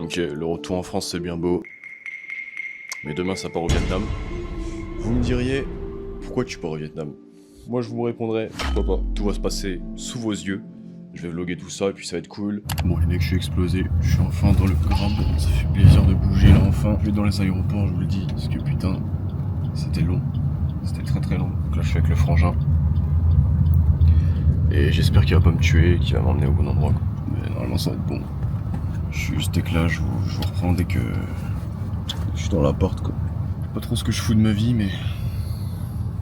Ok, le retour en France c'est bien beau, mais demain ça part au Vietnam. Vous me diriez, pourquoi tu pars au Vietnam? Moi je vous répondrais, pourquoi pas. Tout va se passer sous vos yeux, je vais vlogger tout ça et puis ça va être cool. Bon les mecs, je suis explosé, je suis enfin dans le grab, ça fait plaisir de bouger là enfin. Je vais dans les aéroports, je vous le dis, parce que putain, c'était long, c'était très très long. Donc là je suis avec le frangin. Et j'espère qu'il va pas me tuer et qu'il va m'emmener au bon endroit quoi. Mais normalement ça va être bon. Je suis juste là, je vous reprends dès que je suis dans la porte quoi. Pas trop ce que je fous de ma vie mais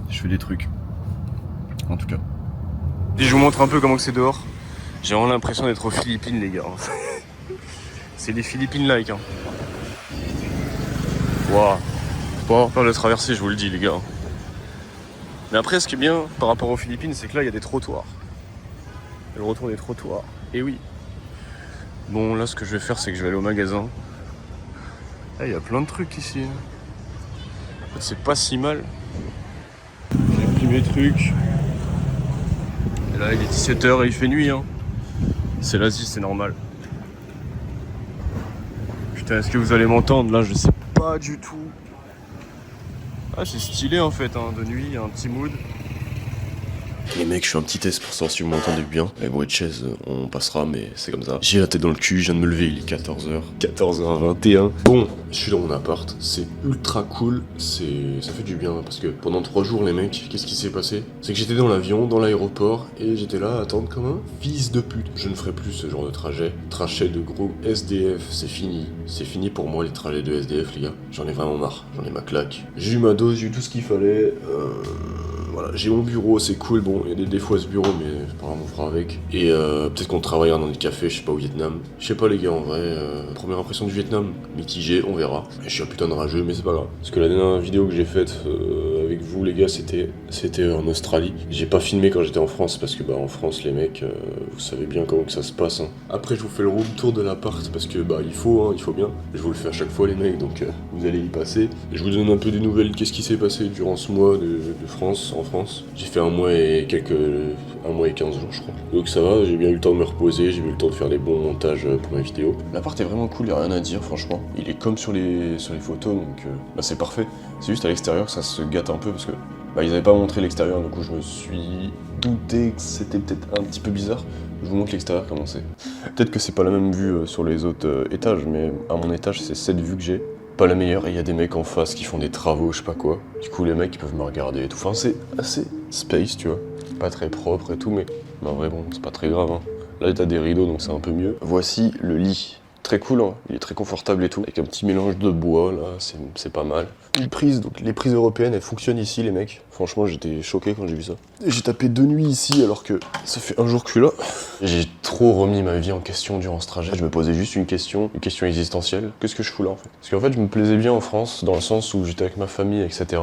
je fais des trucs. En tout cas. Et je vous montre un peu comment c'est dehors. J'ai vraiment l'impression d'être aux Philippines les gars. C'est les Philippines like hein. Waouh. Faut pas avoir peur de traverser, je vous le dis les gars. Mais après ce qui est bien par rapport aux Philippines c'est que là il y a des trottoirs. Le retour des trottoirs. Et oui. Bon là ce que je vais faire c'est que je vais aller au magasin. Ah il y a plein de trucs ici. En fait c'est pas si mal. J'ai pris mes trucs. Et là il est 17h et il fait nuit hein. C'est l'Asie, c'est normal. Putain est-ce que vous allez m'entendre là? Je sais pas du tout. Ah c'est stylé en fait hein. De nuit, il y a un petit mood. Les mecs, je fais un petit test pour savoir si vous m'entendez bien. Les bruits de chaise, on passera, mais c'est comme ça. J'ai la tête dans le cul, je viens de me lever, il est 14h. 14h21. Bon, je suis dans mon appart, c'est ultra cool, ça fait du bien, parce que pendant 3 jours, les mecs, qu'est-ce qui s'est passé? C'est que j'étais dans l'avion, dans l'aéroport, et j'étais là à attendre comme un fils de pute. Je ne ferai plus ce genre de trajet. Trajet de gros SDF, c'est fini. C'est fini pour moi, les trajets de SDF, les gars. J'en ai vraiment marre, j'en ai ma claque. J'ai eu ma dose, j'ai eu tout ce qu'il fallait. Voilà, j'ai mon bureau, c'est cool, bon, il y a des défauts à ce bureau, mais c'est pas grave, on fera avec. Et peut-être qu'on travaillera dans des cafés, je sais pas, au Vietnam. Je sais pas les gars, en vrai, première impression du Vietnam, mitigé, on verra. Je suis un putain de rageux, mais c'est pas grave. Parce que la dernière vidéo que j'ai faite avec vous, les gars, c'était en Australie. J'ai pas filmé quand j'étais en France, parce que bah en France, les mecs, vous savez bien comment que ça se passe. Hein. Après, je vous fais le room tour de l'appart, parce que bah il faut bien. Je vous le fais à chaque fois, les mecs, donc vous allez y passer. Je vous donne un peu des nouvelles, qu'est-ce qui s'est passé durant ce mois de France, en France. J'ai fait 1 mois et 15 jours je crois. Donc ça va, j'ai bien eu le temps de me reposer, j'ai eu le temps de faire des bons montages pour mes vidéos. L'appart est vraiment cool, y a rien à dire franchement. Il est comme sur les photos donc bah c'est parfait. C'est juste à l'extérieur que ça se gâte un peu parce que bah ils avaient pas montré l'extérieur, du coup je me suis douté que c'était peut-être un petit peu bizarre. Je vous montre l'extérieur comment c'est. Peut-être que c'est pas la même vue sur les autres étages, mais à mon étage c'est cette vue que j'ai. Pas la meilleure, et il y a des mecs en face qui font des travaux, je sais pas quoi. Du coup les mecs ils peuvent me regarder et tout. Enfin c'est assez space tu vois. Pas très propre et tout mais en vrai bon c'est pas très grave hein. Là t'as des rideaux donc c'est un peu mieux. Voici le lit. Très cool hein, il est très confortable et tout. Avec un petit mélange de bois là, c'est pas mal. Une prise, donc les prises européennes elles fonctionnent ici les mecs. Franchement j'étais choqué quand j'ai vu ça. J'ai tapé 2 nuits ici alors que ça fait 1 jour que je suis là. J'ai trop remis ma vie en question durant ce trajet. Je me posais juste une question existentielle. Qu'est-ce que je fous là en fait? Parce qu'en fait je me plaisais bien en France dans le sens où j'étais avec ma famille etc.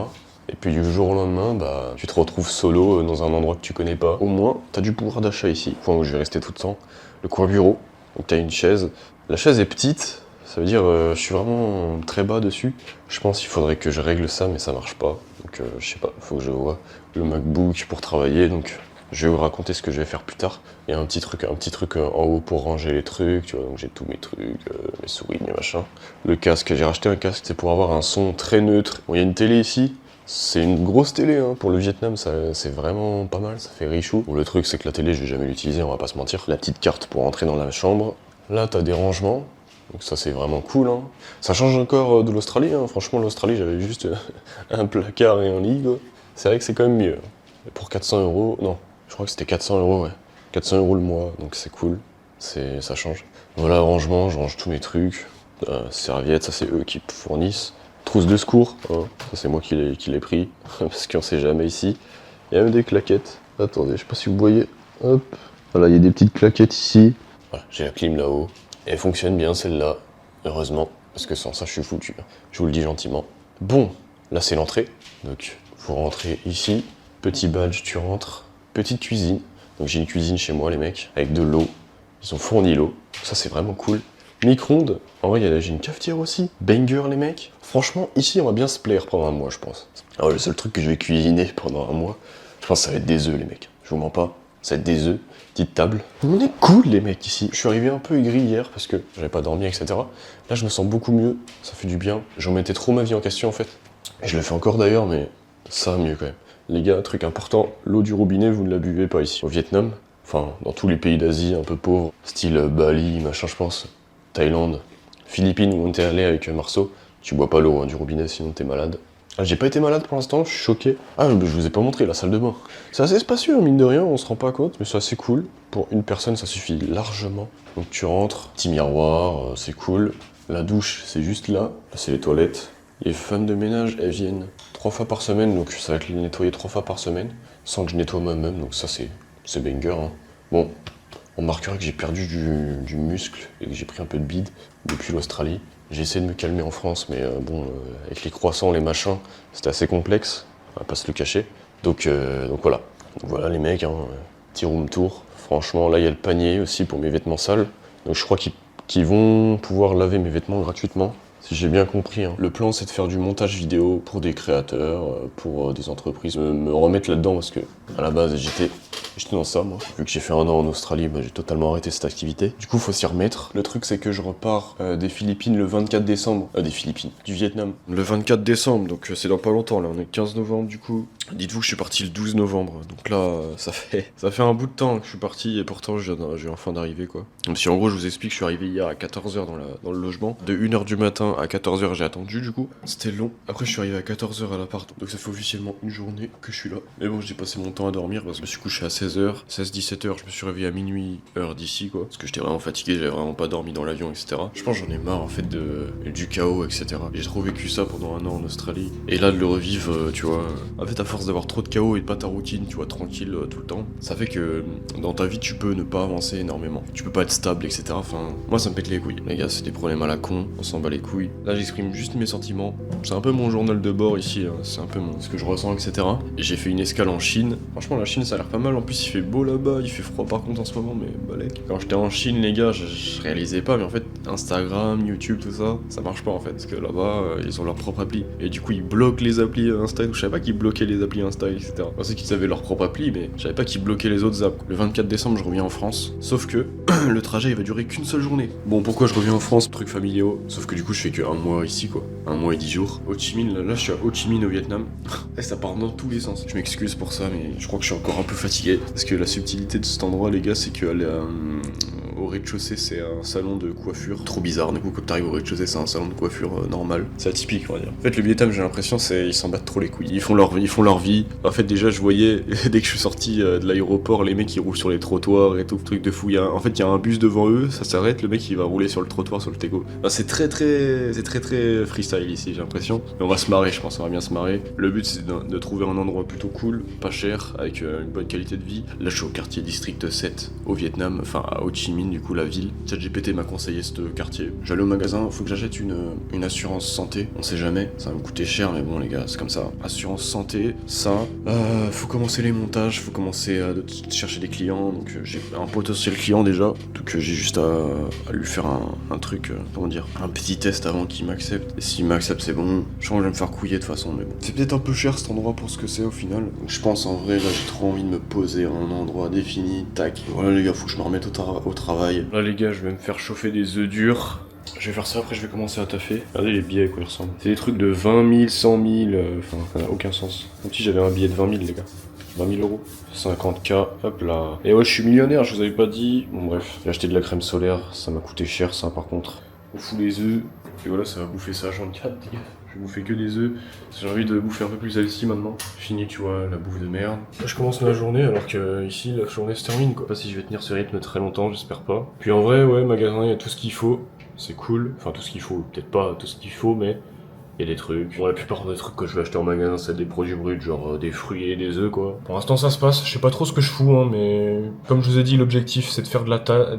Et puis du jour au lendemain, bah, tu te retrouves solo dans un endroit que tu connais pas. Au moins, t'as du pouvoir d'achat ici, point où je vais rester tout le temps. Le coin bureau, donc t'as une chaise. La chaise est petite, ça veut dire je suis vraiment très bas dessus. Je pense qu'il faudrait que je règle ça, mais ça marche pas. Donc je sais pas, faut que je vois le MacBook pour travailler. Donc je vais vous raconter ce que je vais faire plus tard. Il y a un petit truc en haut pour ranger les trucs, tu vois, donc j'ai tous mes trucs, mes souris, mes machins. Le casque, j'ai racheté un casque, c'est pour avoir un son très neutre. Bon, il y a une télé ici. C'est une grosse télé hein. Pour le Vietnam, c'est vraiment pas mal, ça fait richou. Bon, le truc c'est que la télé je vais jamais l'utiliser, on va pas se mentir. La petite carte pour entrer dans la chambre. Là t'as des rangements, donc ça c'est vraiment cool hein. Ça change encore de l'Australie hein. Franchement l'Australie j'avais juste un placard et un lit quoi. C'est vrai que c'est quand même mieux. Pour 400 €, non, je crois que c'était 400 € ouais. 400 € le mois, donc c'est cool, ça change. Voilà, rangement, je range tous mes trucs. Serviettes, ça c'est eux qui fournissent. Trousse de secours, hein. Ça c'est moi qui l'ai pris, parce qu'on sait jamais ici. Il y a même des claquettes. Attendez, je sais pas si vous voyez. Hop. Voilà, il y a des petites claquettes ici. Voilà, j'ai la clim là-haut. Et elle fonctionne bien celle-là, heureusement, parce que sans ça je suis foutu. Je vous le dis gentiment. Bon, là c'est l'entrée. Donc vous rentrez ici. Petit badge, tu rentres. Petite cuisine. Donc j'ai une cuisine chez moi les mecs, avec de l'eau. Ils ont fourni l'eau. Ça c'est vraiment cool. Micro-ondes, en vrai j'ai une cafetière aussi. Banger les mecs. Franchement, ici on va bien se plaire pendant 1 mois je pense. Alors le seul truc que je vais cuisiner pendant 1 mois, je pense que ça va être des œufs les mecs. Je vous mens pas. Ça va être des œufs, petite table. On est cool les mecs ici. Je suis arrivé un peu aigri hier parce que j'avais pas dormi, etc. Là je me sens beaucoup mieux, ça fait du bien. Je remettais trop ma vie en question en fait. Et je le fais encore d'ailleurs, mais ça va mieux quand même. Les gars, truc important, l'eau du robinet, vous ne la buvez pas ici. Au Vietnam, enfin dans tous les pays d'Asie un peu pauvres, style Bali, machin je pense, Thaïlande, Philippines où on était allé avec Marceau, tu bois pas l'eau hein, du robinet sinon t'es malade. Ah, j'ai pas été malade pour l'instant, je suis choqué. Ah, je vous ai pas montré la salle de bain. C'est assez spacieux, hein, mine de rien, on se rend pas compte, mais c'est assez cool. Pour une personne, ça suffit largement. Donc tu rentres, petit miroir, c'est cool. La douche, c'est juste là. Là, c'est les toilettes. Les femmes de ménage, elles viennent 3 fois par semaine, donc ça va être nettoyer 3 fois par semaine, sans que je nettoie moi-même, donc ça c'est banger. Hein. Bon, on remarquera que j'ai perdu du muscle et que j'ai pris un peu de bide depuis l'Australie. J'ai essayé de me calmer en France, mais avec les croissants, les machins, c'était assez complexe, on va pas se le cacher. Donc voilà. Donc voilà les mecs, hein, petit room tour. Franchement, là il y a le panier aussi pour mes vêtements sales. Donc je crois qu'ils vont pouvoir laver mes vêtements gratuitement. Si j'ai bien compris, hein. Le plan c'est de faire du montage vidéo pour des créateurs, pour des entreprises, me remettre là-dedans parce que à la base j'étais dans ça moi. Vu que j'ai fait un an en Australie, bah, j'ai totalement arrêté cette activité. Du coup faut s'y remettre. Le truc c'est que je repars des Philippines le 24 décembre. Du Vietnam. Le 24 décembre, donc c'est dans pas longtemps là, on est 15 novembre du coup. Dites-vous que je suis parti le 12 novembre, donc là ça fait un bout de temps que je suis parti et pourtant j'ai enfin d'arriver quoi. Même si en gros je vous explique, je suis arrivé hier à 14h dans le logement. De 1h du matin à 14h j'ai attendu du coup. C'était long. Après je suis arrivé à 14h à l'appart, donc ça fait officiellement une journée que je suis là. Mais bon j'ai passé mon temps à dormir parce que je me suis couché à 16h, 16-17h, je me suis réveillé à minuit heure d'ici quoi. Parce que j'étais vraiment fatigué, j'avais vraiment pas dormi dans l'avion etc. Je pense que j'en ai marre en fait du chaos etc. J'ai trop vécu ça pendant un an en Australie. Et là de le revivre tu vois. En fait à force d'avoir trop de chaos et de pas ta routine tu vois tranquille tout le temps, ça fait que dans ta vie tu peux ne pas avancer énormément. Tu peux pas être stable etc. Enfin moi ça me pète les couilles. Les gars c'est des problèmes à la con, on s'en bat les couilles. Là j'exprime juste mes sentiments. C'est un peu mon journal de bord ici, hein. C'est un peu ce que je ressens etc. Et j'ai fait une escale en Chine. Franchement la Chine ça a l'air pas mal, en plus il fait beau là-bas, il fait froid par contre en ce moment mais balèque. Quand j'étais en Chine les gars je réalisais pas mais en fait Instagram, YouTube tout ça, ça marche pas en fait. Parce que là-bas ils ont leur propre appli. Et du coup ils bloquent les applis Insta. Je savais pas qu'ils bloquaient les applis Insta etc. Je pensais qu'ils avaient leur propre appli mais je savais pas qu'ils bloquaient les autres apps. Le 24 décembre je reviens en France. Sauf que le trajet il va durer qu'une seule journée. Bon pourquoi je reviens en France, trucs familiaux. Sauf que du coup je fais que un mois ici quoi. Un mois et 10 jours. Ho Chi Minh, là je suis à Ho Chi Minh au Vietnam. Et ça part dans tous les sens. Je m'excuse pour ça mais je crois que je suis encore un peu fatigué. Parce que la subtilité de cet endroit les gars c'est que au rez-de-chaussée c'est un salon de coiffure. Trop bizarre, du coup quand t'arrives au rez-de-chaussée c'est un salon de coiffure normal. C'est atypique on va dire. En fait le Vietnam j'ai l'impression ils s'en battent trop les couilles. Ils font leur vie. En fait déjà je voyais dès que je suis sorti de l'aéroport les mecs qui roulent sur les trottoirs et tout, truc de fou. En fait il y a un bus devant eux, ça s'arrête, le mec il va rouler sur le trottoir sur le Tego. Enfin, c'est très freestyle ici j'ai l'impression. Mais on va se marrer je pense, on va bien se marrer. Le but c'est de trouver un endroit plutôt cool, pas cher, avec une bonne qualité de vie. Là je suis au quartier District 7 au Vietnam, enfin à Ho Chi Minh du coup la ville. ChatGPT m'a conseillé ce quartier. J'allais au magasin, faut que j'achète une assurance santé, on sait jamais, ça va me coûter cher mais bon les gars c'est comme ça. Assurance santé, ça, faut commencer les montages, faut commencer à chercher des clients, donc j'ai un potentiel client déjà, donc j'ai juste à lui faire un truc, comment dire, un petit test avant qu'il m'accepte, et s'il m'accepte c'est bon, je pense que je vais me faire couiller de toute façon mais bon. C'est peut-être un peu cher cet endroit pour ce que c'est au final, donc je pense en vrai là j'ai trop envie de me poser à un endroit défini, tac, voilà les gars faut que je me remette au travail. Là les gars je vais me faire chauffer des œufs durs. Je vais faire ça, après je vais commencer à taffer. Regardez les billets à quoi ils ressemblent. C'est des trucs de 20 000, 100 000, enfin ça n'a aucun sens. Comme si j'avais un billet de 20 000 les gars. 20 000 euros. 50K, hop là. Et ouais je suis millionnaire, je vous avais pas dit. Bon bref, j'ai acheté de la crème solaire, ça m'a coûté cher ça par contre. On fout les œufs, et voilà ça va bouffer ça, j'en 4 les gars. Je vais bouffer que des œufs, j'ai envie de bouffer un peu plus healthy maintenant. Fini tu vois, la bouffe de merde. Là, je commence ma journée alors que ici la journée se termine quoi. Je sais pas si je vais tenir ce rythme très longtemps, j'espère pas. Puis en vrai ouais, magasin il y a tout ce qu'il faut. C'est cool, enfin tout ce qu'il faut, peut-être pas tout ce qu'il faut mais il y a des trucs. Bon, la plupart des trucs que je vais acheter en magasin c'est des produits bruts, genre des fruits et des œufs quoi. Pour l'instant ça se passe, je sais pas trop ce que je fous hein, mais comme je vous ai dit l'objectif c'est de faire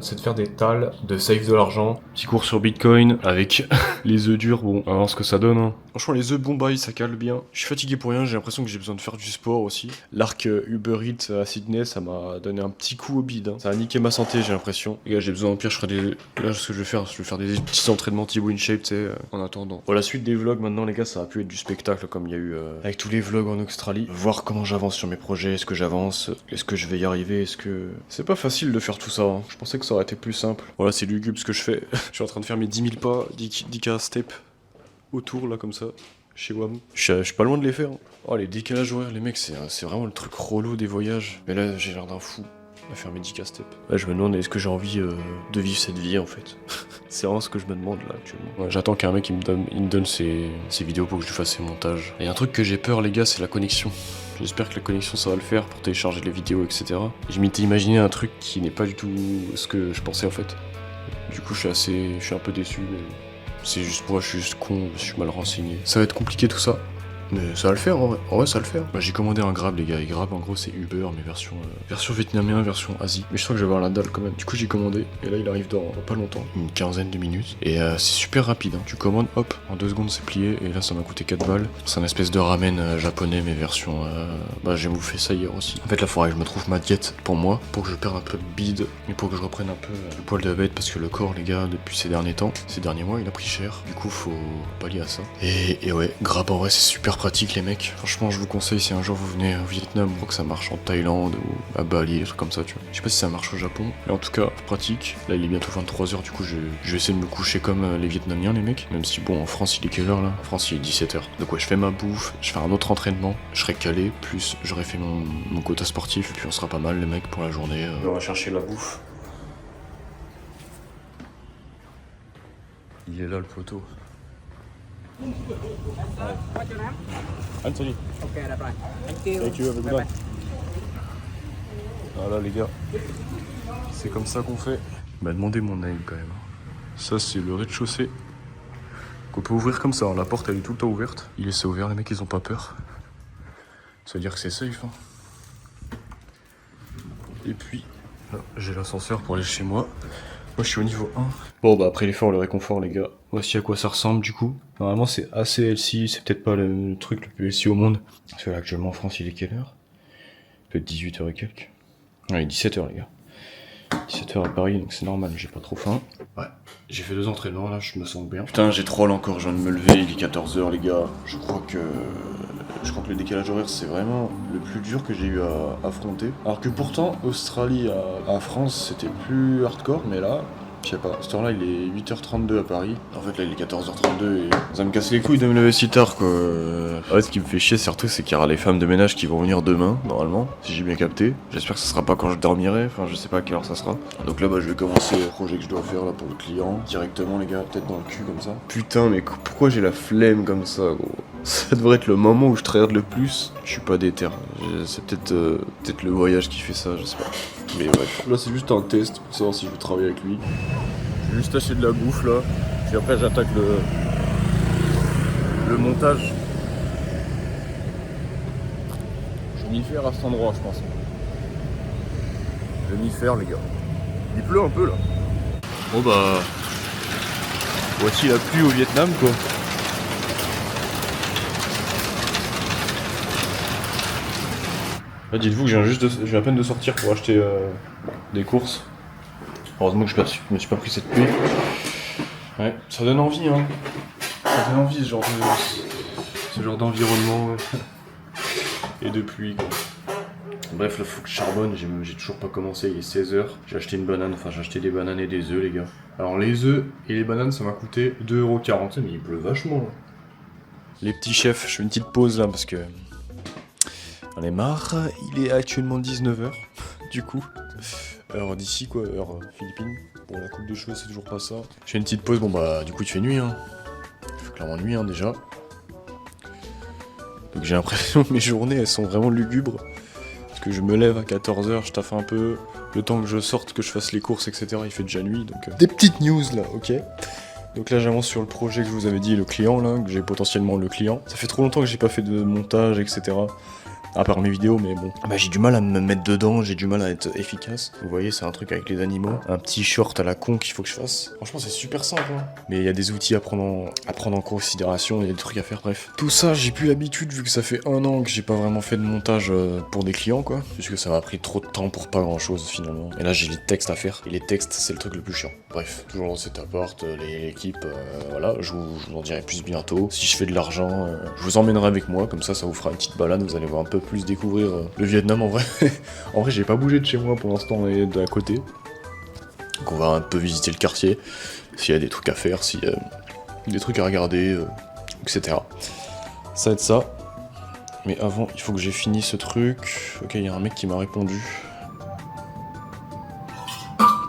c'est de faire des tals, de save de l'argent. Petit cours sur Bitcoin avec les œufs durs, bon on va voir ce que ça donne hein. Franchement les œufs Bombay ça cale bien. Je suis fatigué pour rien, j'ai l'impression que j'ai besoin de faire du sport aussi. L'arc Uber Eats à Sydney ça m'a donné un petit coup au bide hein. Ça a niqué ma santé j'ai l'impression. Les gars j'ai besoin, au pire je ferai là ce que je vais faire des petits entraînements Thibaut InShape tu sais en attendant. Pour la suite des vlogs maintenant les gars ça va plus être du spectacle comme il y a eu avec tous les vlogs en Australie. Voir comment j'avance sur mes projets, est-ce que j'avance, est-ce que je vais y arriver, est-ce que... C'est pas facile de faire tout ça, hein. Je pensais que ça aurait été plus simple. Voilà c'est lugubre ce que je fais. Je suis en train de faire mes 10 000 pas, 10K step autour là comme ça. Chez WAM. Je suis pas loin de les faire. Hein. Oh les décalages horaires les mecs c'est vraiment le truc relou des voyages. Mais là j'ai l'air d'un fou. À faire mes 10K step. Là, je me demande est-ce que j'ai envie de vivre cette vie en fait. C'est vraiment ce que je me demande là actuellement. Ouais, j'attends qu'un mec il me donne ses vidéos pour que je lui fasse ses montages. Et un truc que j'ai peur les gars c'est la connexion. J'espère que la connexion ça va le faire pour télécharger les vidéos etc. Je m'étais imaginé un truc qui n'est pas du tout ce que je pensais en fait. Du coup je suis un peu déçu mais c'est juste moi je suis juste con, je suis mal renseigné. Ça va être compliqué tout ça. Mais ça va le faire en vrai ça va le faire. Bah, j'ai commandé un Grab les gars, et Grab en gros c'est Uber mais version vietnamien, version Asie. Mais je crois que je vais avoir la dalle quand même. Du coup j'ai commandé et là il arrive dans pas longtemps, une quinzaine de minutes. Et c'est super rapide, hein. Tu commandes, hop, en 2 secondes c'est plié et là ça m'a coûté 4 balles. C'est un espèce de ramen japonais mais version... Bah j'ai bouffé ça hier aussi. En fait là faudrait que je me trouve ma diète pour moi, pour que je perde un peu de bide et pour que je reprenne un peu le poil de la bête parce que le corps les gars depuis ces derniers mois il a pris cher. Du coup faut pallier à ça. Et ouais, Grab en vrai c'est super pratique les mecs, franchement je vous conseille si un jour vous venez au Vietnam, je crois que ça marche en Thaïlande ou à Bali, des trucs comme ça tu vois. Je sais pas si ça marche au Japon, mais en tout cas pratique. Là il est bientôt 23h du coup je vais essayer de me coucher comme les Vietnamiens les mecs, même si bon en France il est quelle heure là? En France il est 17h. Donc ouais je fais ma bouffe, je fais un autre entraînement, je serai calé, plus j'aurai fait mon quota sportif, et puis on sera pas mal les mecs pour la journée. On va chercher la bouffe. Il est là le poteau. Anthony. Ok, đáp rồi. Thank you. Thank you, have a good one. Voilà les gars, c'est comme ça qu'on fait. Il m'a demandé mon name quand même. Ça c'est le rez-de-chaussée qu'on peut ouvrir comme ça, hein. La porte elle est tout le temps ouverte. Il est ouvert, les mecs ils ont pas peur. Ça veut dire que c'est safe hein. Et puis là j'ai l'ascenseur pour aller chez moi. Moi je suis au niveau 1. Bon bah après l'effort, le réconfort les gars. Voici à quoi ça ressemble du coup. Normalement c'est assez healthy, c'est peut-être pas le truc le plus healthy au monde. Parce que là actuellement en France il est quelle heure? Peut-être 18h et quelques. Ouais 17h les gars. 17h à Paris donc c'est normal, j'ai pas trop faim. Ouais, j'ai fait 2 entraînements là, je me sens bien. Putain j'ai troll encore, je viens de me lever, il est 14h les gars. Je crois que le décalage horaire c'est vraiment le plus dur que j'ai eu à affronter. Alors que pourtant Australie à France c'était plus hardcore, mais là je sais pas, cette heure là il est 8h32 à Paris. En fait là il est 14h32 et ça me casse les couilles de me lever si tard quoi. Ouais, ce qui me fait chier surtout c'est qu'il y aura les femmes de ménage qui vont venir demain normalement, si j'ai bien capté. J'espère que ça sera pas quand je dormirai, enfin je sais pas à quelle heure ça sera. Donc là bah je vais commencer le projet que je dois faire là pour le client directement les gars, peut-être dans le cul comme ça. Putain mais pourquoi j'ai la flemme comme ça gros? Ça devrait être le moment où je tryhard le plus. Je suis pas déter. C'est peut-être le voyage qui fait ça, je sais pas. Mais bref. Là c'est juste un test pour savoir si je veux travailler avec lui. Je vais juste acheter de la bouffe là. Puis après j'attaque le montage. Je vais m'y faire à cet endroit je pense. Je vais m'y faire les gars. Il pleut un peu là. Bon bah... voici la pluie au Vietnam quoi. Là, dites-vous que je viens à peine de sortir pour acheter des courses. Heureusement que je me suis pas pris cette pluie. Ouais, ça donne envie hein. Ça donne envie ce genre d'environnement et de pluie quoi. Bref, là faut que je charbonne, j'ai toujours pas commencé, il est 16h. J'ai acheté une banane, enfin j'ai acheté des bananes et des œufs les gars. Alors les œufs et les bananes ça m'a coûté 2,40€, mais il pleut vachement là. Les petits chefs, je fais une petite pause là parce que... j'en ai marre, il est actuellement 19h, du coup. Heure d'ici quoi, heure philippine. Bon la coupe de cheveux c'est toujours pas ça. Je fais une petite pause, bon bah du coup il fait nuit hein. Il fait clairement nuit hein déjà. Donc j'ai l'impression que mes journées elles sont vraiment lugubres. Parce que je me lève à 14h, je taffe un peu. Le temps que je sorte, que je fasse les courses, etc. il fait déjà nuit donc... Des petites news là, ok. Donc là j'avance sur le projet que je vous avais dit, le client là, que j'ai potentiellement le client. Ça fait trop longtemps que j'ai pas fait de montage, etc. à part mes vidéos, mais bon. Bah j'ai du mal à me mettre dedans, j'ai du mal à être efficace. Vous voyez, c'est un truc avec les animaux. Un petit short à la con qu'il faut que je fasse. Franchement, c'est super simple, hein. Mais il y a des outils à prendre en considération, il y a des trucs à faire, bref. Tout ça, j'ai plus l'habitude vu que ça fait 1 an que j'ai pas vraiment fait de montage pour des clients, quoi. Puisque ça m'a pris trop de temps pour pas grand chose, finalement. Et là, j'ai les textes à faire. Et les textes, c'est le truc le plus chiant. Bref, toujours dans cet appart, l'équipe, voilà, je vous en dirai plus bientôt. Si je fais de l'argent, je vous emmènerai avec moi, comme ça vous fera une petite balade, vous allez voir un peu plus découvrir le Vietnam en vrai. En vrai, j'ai pas bougé de chez moi pour l'instant, on est de à côté. Donc on va un peu visiter le quartier, s'il y a des trucs à faire, s'il y a des trucs à regarder, etc. Ça va être ça. Mais avant, il faut que j'ai fini ce truc. Ok, il y a un mec qui m'a répondu.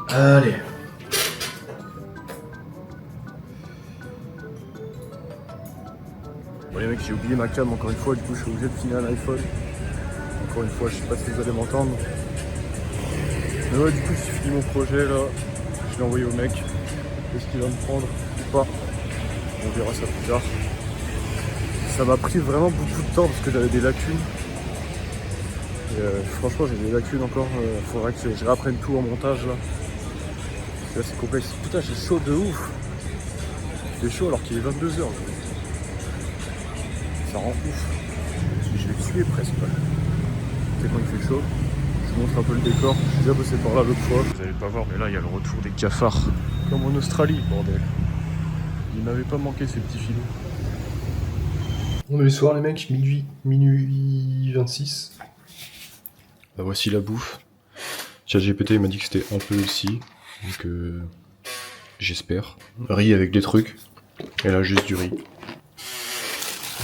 Allez. Bon les mecs, j'ai oublié ma cam encore une fois, du coup je suis obligé de finir un iPhone. Encore une fois, je sais pas si vous allez m'entendre. Mais ouais, du coup j'ai fini mon projet là. Je l'ai envoyé au mec. Est-ce qu'il va me prendre ou pas? On verra ça plus tard. Ça m'a pris vraiment beaucoup de temps parce que j'avais des lacunes. Et franchement j'ai des lacunes encore. Faudrait que je réapprenne tout en montage là. Parce que là c'est complexe. Putain, j'ai chaud de ouf. Il fait chaud alors qu'il est 22 h. Ça rend ouf. Je vais tuer presque. Tellement il fait chaud. Je vous montre un peu le décor. J'ai déjà bossé par là l'autre fois. Vous allez pas voir, mais là il y a le retour des cafards. Comme en Australie, bordel. Il m'avait pas manqué ces petits filous. On est le soir les mecs, minuit 26. Bah voici la bouffe. ChatGPT m'a dit que c'était un peu ici. Donc j'espère. Riz avec des trucs. Et là juste du riz.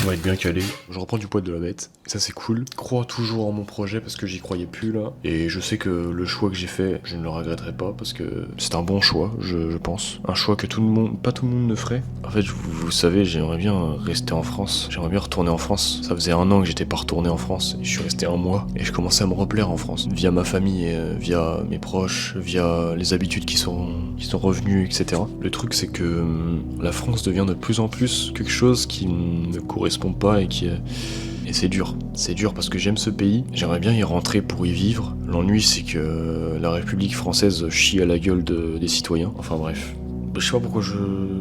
On va être bien calé. Je reprends du poids de la bête. Et ça c'est cool. Je crois toujours en mon projet parce que j'y croyais plus là. Et je sais que le choix que j'ai fait, je ne le regretterai pas parce que c'est un bon choix, je pense. Un choix que pas tout le monde ne ferait. En fait, vous savez, j'aimerais bien rester en France. J'aimerais bien retourner en France. Ça faisait 1 an que j'étais pas retourné en France. Et je suis resté 1 mois. Et je commençais à me replaire en France. Via ma famille, et, via mes proches, via les habitudes qui sont revenues, etc. Le truc c'est que la France devient de plus en plus quelque chose qui ne correspond pas et c'est dur. C'est dur parce que j'aime ce pays, j'aimerais bien y rentrer pour y vivre. L'ennui c'est que la République française chie à la gueule des citoyens. Enfin bref. Je sais pas pourquoi je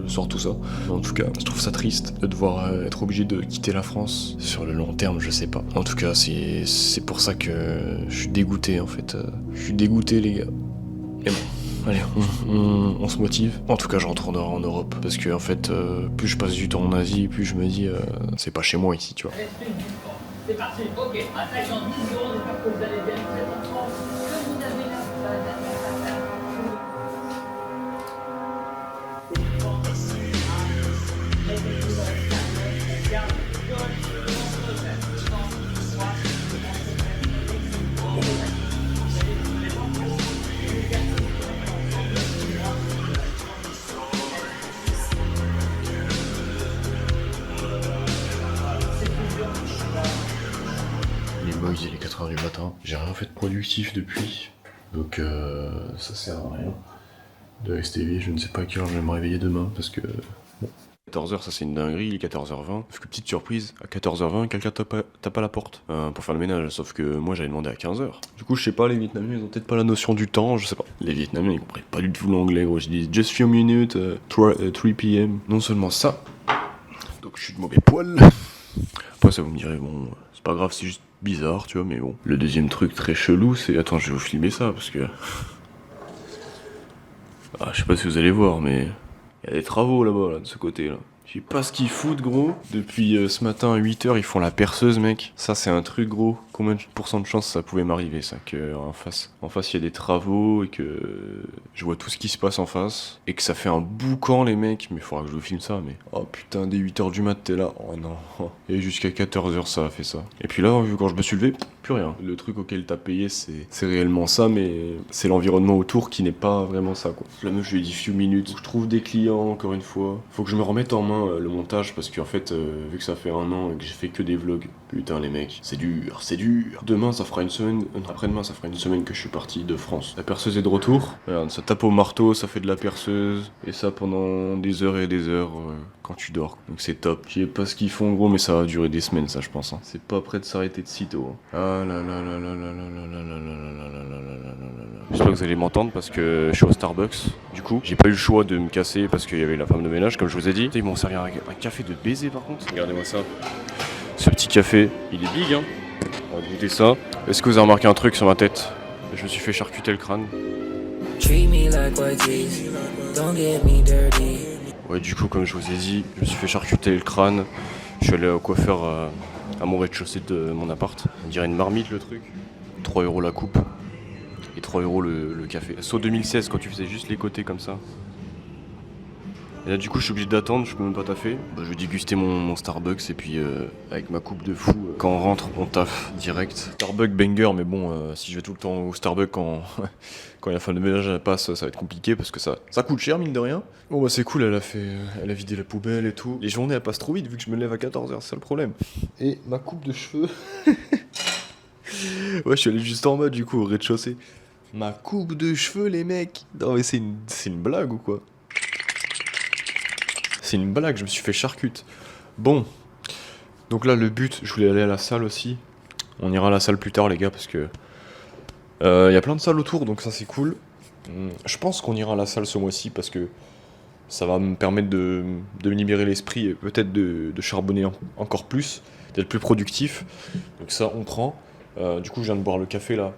sors tout ça. En tout cas, je trouve ça triste de devoir être obligé de quitter la France. Sur le long terme, je sais pas. En tout cas, c'est pour ça que je suis dégoûté en fait. Je suis dégoûté les gars. Et bon. Allez, on se motive. En tout cas, je retournerai en Europe. Parce que, en fait, plus je passe du temps en Asie, plus je me dis, c'est pas chez moi ici, tu vois. C'est parti, ok, attaque dans 10 secondes, j'espère que vous allez bien, vous êtes en forme. Que vous avez là, Il est 4 h du matin, j'ai rien fait de productif depuis, donc ça sert à rien de STV, je ne sais pas à quelle heure je vais me réveiller demain parce que bon. 14 h ça c'est une dinguerie, il est 14 h 20, sauf que petite surprise, à 14 h 20 quelqu'un tape à la porte pour faire le ménage, sauf que moi j'avais demandé à 15 h. Du coup je sais pas, les Vietnamiens ils ont peut-être pas la notion du temps, je sais pas. Les Vietnamiens ils comprennent pas du tout l'anglais gros, j'ai dit just few minutes, 3 p.m. Non seulement ça, donc je suis de mauvais poil. Après ça vous me direz bon, c'est pas grave, c'est juste bizarre, tu vois, mais bon. Le deuxième truc très chelou, c'est... Attends, je vais vous filmer ça, parce que... Ah, je sais pas si vous allez voir, mais... Il y a des travaux là-bas, là, de ce côté-là. Je sais pas ce qu'ils foutent, gros. Depuis ce matin à 8 h, ils font la perceuse, mec. Ça, c'est un truc, gros. Combien de pourcents de chance ça pouvait m'arriver, ça, que en face, il y a des travaux et que je vois tout ce qui se passe en face et que ça fait un boucan, les mecs. Mais il faudra que je vous filme ça, mais oh putain, dès 8 h du mat, t'es là. Oh non. Et jusqu'à 14 h, ça a fait ça. Et puis là, quand je me suis levé, plus rien. Le truc auquel t'as payé, c'est réellement ça, mais c'est l'environnement autour qui n'est pas vraiment ça, quoi. La meuf, je lui ai dit few minutes. Faut que je trouve des clients, encore une fois. Faut que je me remette en main le montage parce qu'en fait, vu que ça fait 1 an et que j'ai fait que des vlogs, putain, les mecs, c'est dur, c'est dur. Demain, ça fera une semaine, après-demain, ça fera une semaine que je suis parti de France. La perceuse est de retour. Regarde, ça tape au marteau, ça fait de la perceuse. Et ça pendant des heures et des heures. quand tu dors. Donc c'est top. Je sais pas ce qu'ils font gros, mais ça va durer des semaines ça je pense. Hein. C'est pas prêt de s'arrêter de sitôt. Ah là là là là là là là là là là là là là là là. J'espère que vous allez m'entendre parce que je suis au Starbucks. Du coup, j'ai pas eu le choix de me casser parce qu'il y avait la femme de ménage, comme je vous ai dit. Ils m'ont servi un café de baiser par contre. Regardez-moi ça. Ce petit café, il est big hein. On va goûter ça. Est-ce que vous avez remarqué un truc sur ma tête? Je me suis fait charcuter le crâne. Ouais, du coup, comme je vous ai dit, je me suis fait charcuter le crâne. Je suis allé au coiffeur à mon rez-de-chaussée de mon appart. On dirait une marmite le truc. 3 € la coupe. Et 3 € le café. Saut 2016 quand tu faisais juste les côtés comme ça. Et là du coup je suis obligé d'attendre, je peux même pas taffer. Bah, je vais déguster mon Starbucks et puis avec ma coupe de fou, quand on rentre on taffe direct. Starbucks banger, mais bon si je vais tout le temps au Starbucks quand la femme de ménage passe, ça va être compliqué parce que ça coûte cher mine de rien. Bon bah c'est cool, elle a vidé la poubelle et tout. Les journées elles passent trop vite vu que je me lève à 14h, c'est ça le problème. Et ma coupe de cheveux. Ouais je suis allé juste en bas du coup au rez-de-chaussée. Ma coupe de cheveux les mecs. Non mais c'est une blague ou quoi? C'est une blague, je me suis fait charcute. Bon, donc là le but, je voulais aller à la salle aussi. On ira à la salle plus tard les gars parce que y a plein de salles autour donc ça c'est cool. Je pense qu'on ira à la salle ce mois-ci parce que ça va me permettre de me libérer l'esprit et peut-être de charbonner encore plus, d'être plus productif. Donc ça on prend. Du coup je viens de boire le café là.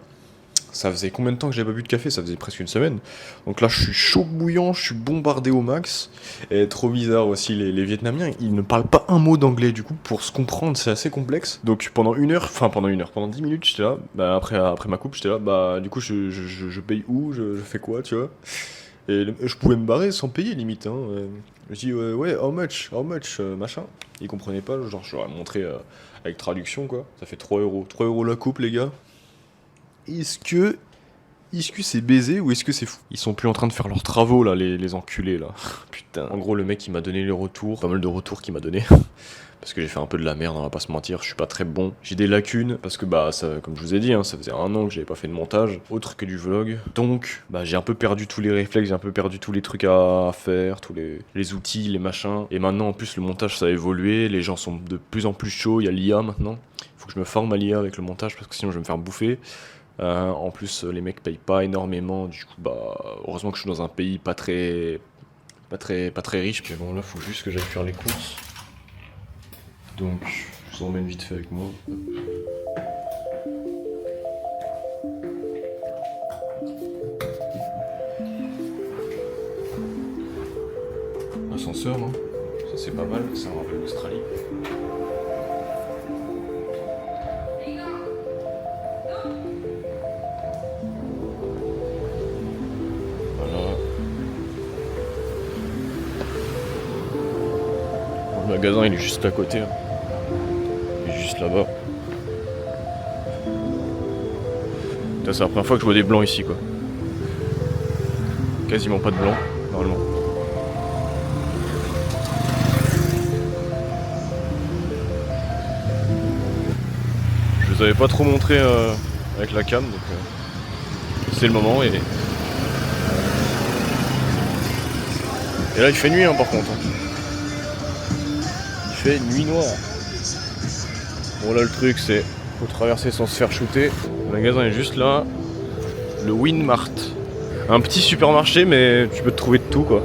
Ça faisait combien de temps que j'avais pas bu de café? Ça faisait presque une semaine. Donc là, je suis chaud bouillant, je suis bombardé au max. Et trop bizarre aussi, les Vietnamiens, ils ne parlent pas un mot d'anglais. Du coup, pour se comprendre, c'est assez complexe. Donc pendant 10 minutes, j'étais là. Bah, après ma coupe, j'étais là. Bah, du coup, je paye où? Je fais quoi, tu vois? Et je pouvais me barrer sans payer, limite. Hein. Je dis, ouais, how much, machin. Ils comprenaient pas, genre, je leur ai montré avec traduction, quoi. Ça fait 3 €. 3 € la coupe, les gars. Est-ce que c'est baisé ou est-ce que c'est fou? Ils sont plus en train de faire leurs travaux là, les enculés là. Putain. En gros le mec il m'a donné les retours, pas mal de retours qu'il m'a donné. Parce que j'ai fait un peu de la merde, on va pas se mentir, je suis pas très bon. J'ai des lacunes, parce que bah ça, comme je vous ai dit, hein, ça faisait 1 an que j'avais pas fait de montage, autre que du vlog. Donc bah j'ai un peu perdu tous les réflexes, j'ai un peu perdu tous les trucs à faire, tous les outils, les machins. Et maintenant en plus le montage ça a évolué, les gens sont de plus en plus chauds, il y a l'IA maintenant. Faut que je me forme à l'IA avec le montage parce que sinon je vais me faire bouffer. En plus les mecs payent pas énormément, du coup bah heureusement que je suis dans un pays pas très riche. Mais bon là faut juste que j'aille faire les courses. Donc je vous emmène vite fait avec moi. Ascenseur hein, ça c'est pas mal, ça me rappelle l'Australie. Le magasin il est juste à côté, hein. Il est juste là-bas. C'est la première fois que je vois des blancs ici quoi. Quasiment pas de blancs, normalement. Je vous avais pas trop montré avec la cam, donc c'est le moment et là il fait nuit hein, par contre. Hein. Il fait nuit noire. Bon là le truc c'est faut traverser sans se faire shooter. Le magasin est juste là. Le Winmart. Un petit supermarché mais tu peux te trouver de tout quoi.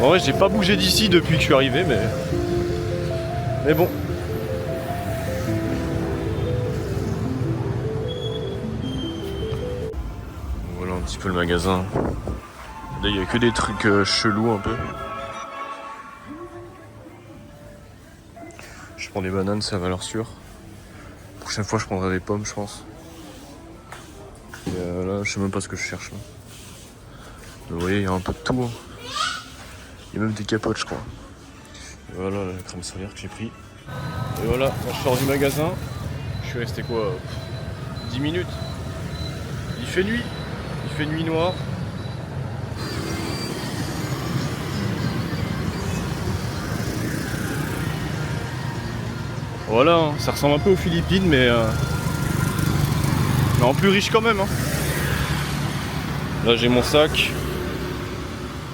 En vrai j'ai pas bougé d'ici depuis que je suis arrivé mais bon. Voilà un petit peu le magasin. Là il y a que des trucs chelous un peu. Je prends des bananes, c'est à valeur sûre. La prochaine fois, je prendrai des pommes, je pense. Et là, je sais même pas ce que je cherche. Là. Vous voyez, il y a un peu de tout. Hein. Il y a même des capotes, je crois. Et voilà la crème solaire que j'ai pris. Et voilà, quand je sors du magasin, je suis resté quoi 10 minutes. Il fait nuit noire. Voilà, hein, ça ressemble un peu aux Philippines, mais en plus riche quand même. Hein. Là j'ai mon sac,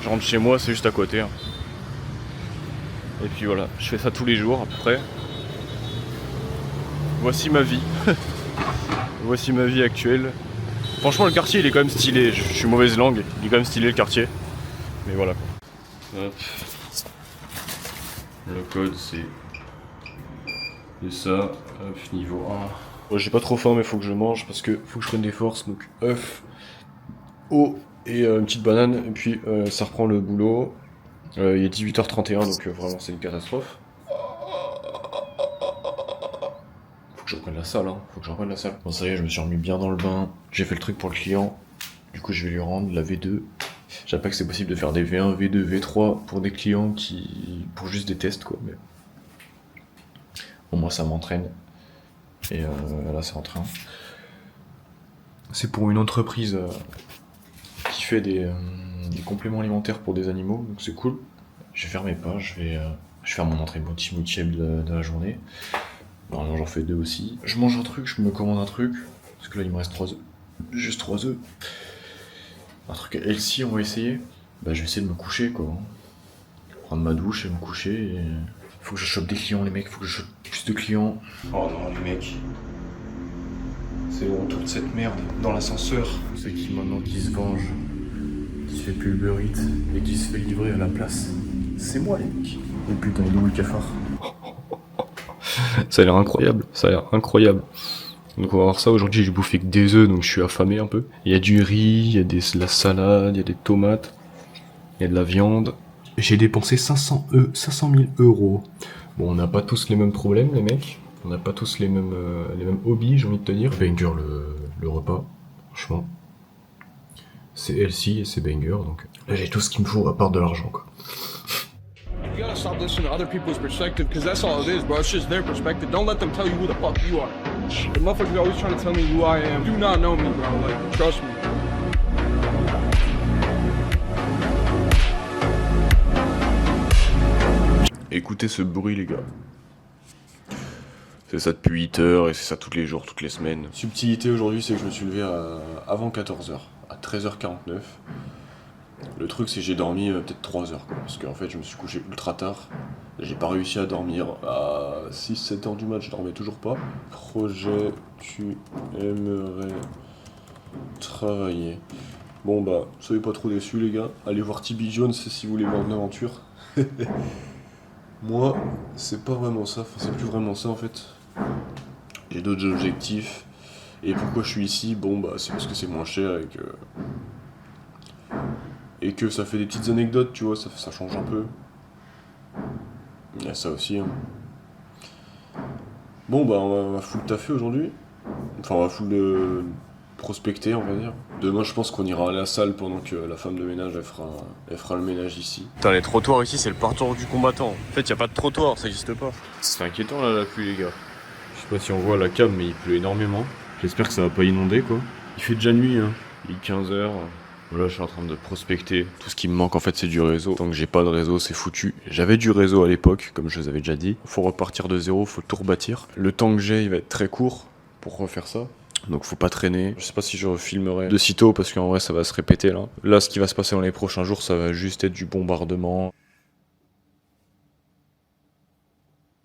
je rentre chez moi, c'est juste à côté. Hein. Et puis voilà, je fais ça tous les jours à peu près. Voici ma vie. Voici ma vie actuelle. Franchement, le quartier il est quand même stylé. Je suis mauvaise langue, il est quand même stylé le quartier. Mais voilà. Hop. Le code c'est ça. Hop, niveau 1. Bon, j'ai pas trop faim, mais faut que je mange parce que faut que je prenne des forces. Donc, œuf, eau et une petite banane. Et puis, ça reprend le boulot. Il est 18h31, donc vraiment, c'est une catastrophe. Faut que je reprenne la salle, hein. Faut que je reprenne la salle. Bon, ça y est, je me suis remis bien dans le bain. J'ai fait le truc pour le client. Du coup, je vais lui rendre la V2. Je savais pas que c'est possible de faire des V1, V2, V3 pour des clients pour juste des tests, quoi. Mais bon, moi, ça m'entraîne. Et là, c'est en train. C'est pour une entreprise qui fait des compléments alimentaires pour des animaux, donc c'est cool. Je vais faire mes pas, je vais faire mon entrée moitié de la journée. Normalement, j'en fais 2 aussi. Je mange un truc, je me commande un truc, parce que là, il me reste 3 œufs. Juste 3 œufs. Un truc healthy, on va essayer. Bah, je vais essayer de me coucher, quoi. Prendre ma douche et me coucher. Et... faut que je chope des clients, les mecs, faut que je chope plus de clients. Oh non, les mecs. C'est bon, toute cette merde dans l'ascenseur. C'est qui maintenant qui se venge, qui se fait plus Uber Eats et qui se fait livrer à la place. C'est moi, les mecs. Et putain, il est où le cafard? Ça a l'air incroyable, ça a l'air incroyable. Donc on va voir ça, aujourd'hui j'ai bouffé que des œufs, donc je suis affamé un peu. Il y a du riz, il y a de la salade, il y a des tomates, il y a de la viande. J'ai dépensé 500 000 euros. Bon, on n'a pas tous les mêmes problèmes, les mecs. On n'a pas tous les mêmes hobbies, j'ai envie de te dire. Banger le repas, franchement. C'est healthy et c'est banger, donc là j'ai tout ce qu'il me faut à part de l'argent, quoi. You gotta stop listening to other people's perspective, because that's all it is, bro. It's just their perspective. Don't let them tell you who the fuck you are. The motherfuckers are always trying to tell me who I am. Do not know me, bro. Like, trust me. Écoutez ce bruit, les gars. C'est ça depuis 8 heures et c'est ça tous les jours, toutes les semaines. Subtilité aujourd'hui, c'est que je me suis levé avant 14h, à 13h49. Le truc, c'est que j'ai dormi peut-être 3 heures, quoi, parce qu'en fait, je me suis couché ultra tard. J'ai pas réussi à dormir à 6-7 heures du mat, je dormais toujours pas. Projet, tu aimerais travailler. Bon bah, soyez pas trop déçus, les gars. Allez voir TB Jones si vous voulez voir une aventure. Moi, c'est pas vraiment ça, enfin, c'est plus vraiment ça en fait. J'ai d'autres objectifs. Et pourquoi je suis ici? Bon bah c'est parce que c'est moins cher et que ça fait des petites anecdotes, tu vois, ça change un peu. Il y a ça aussi, hein. Bon bah on va full taffer aujourd'hui. Enfin on va full prospecter, on va dire. Demain je pense qu'on ira à la salle pendant que la femme de ménage elle fera le ménage ici. Putain, les trottoirs ici c'est le parcours du combattant. En fait y a pas de trottoir, ça existe pas. C'est inquiétant là la pluie, les gars. Je sais pas si on voit la cam, mais il pleut énormément. J'espère que ça va pas inonder, quoi. Il fait déjà nuit, hein. Il est 15h. Voilà, je suis en train de prospecter. Tout ce qui me manque en fait c'est du réseau. Tant que j'ai pas de réseau, c'est foutu. J'avais du réseau à l'époque, comme je vous avais déjà dit. Faut repartir de zéro, faut tout rebâtir. Le temps que j'ai, il va être très court pour refaire ça. Donc faut pas traîner. Je sais pas si je refilmerai de sitôt parce qu'en vrai ça va se répéter là. Là, ce qui va se passer dans les prochains jours, ça va juste être du bombardement.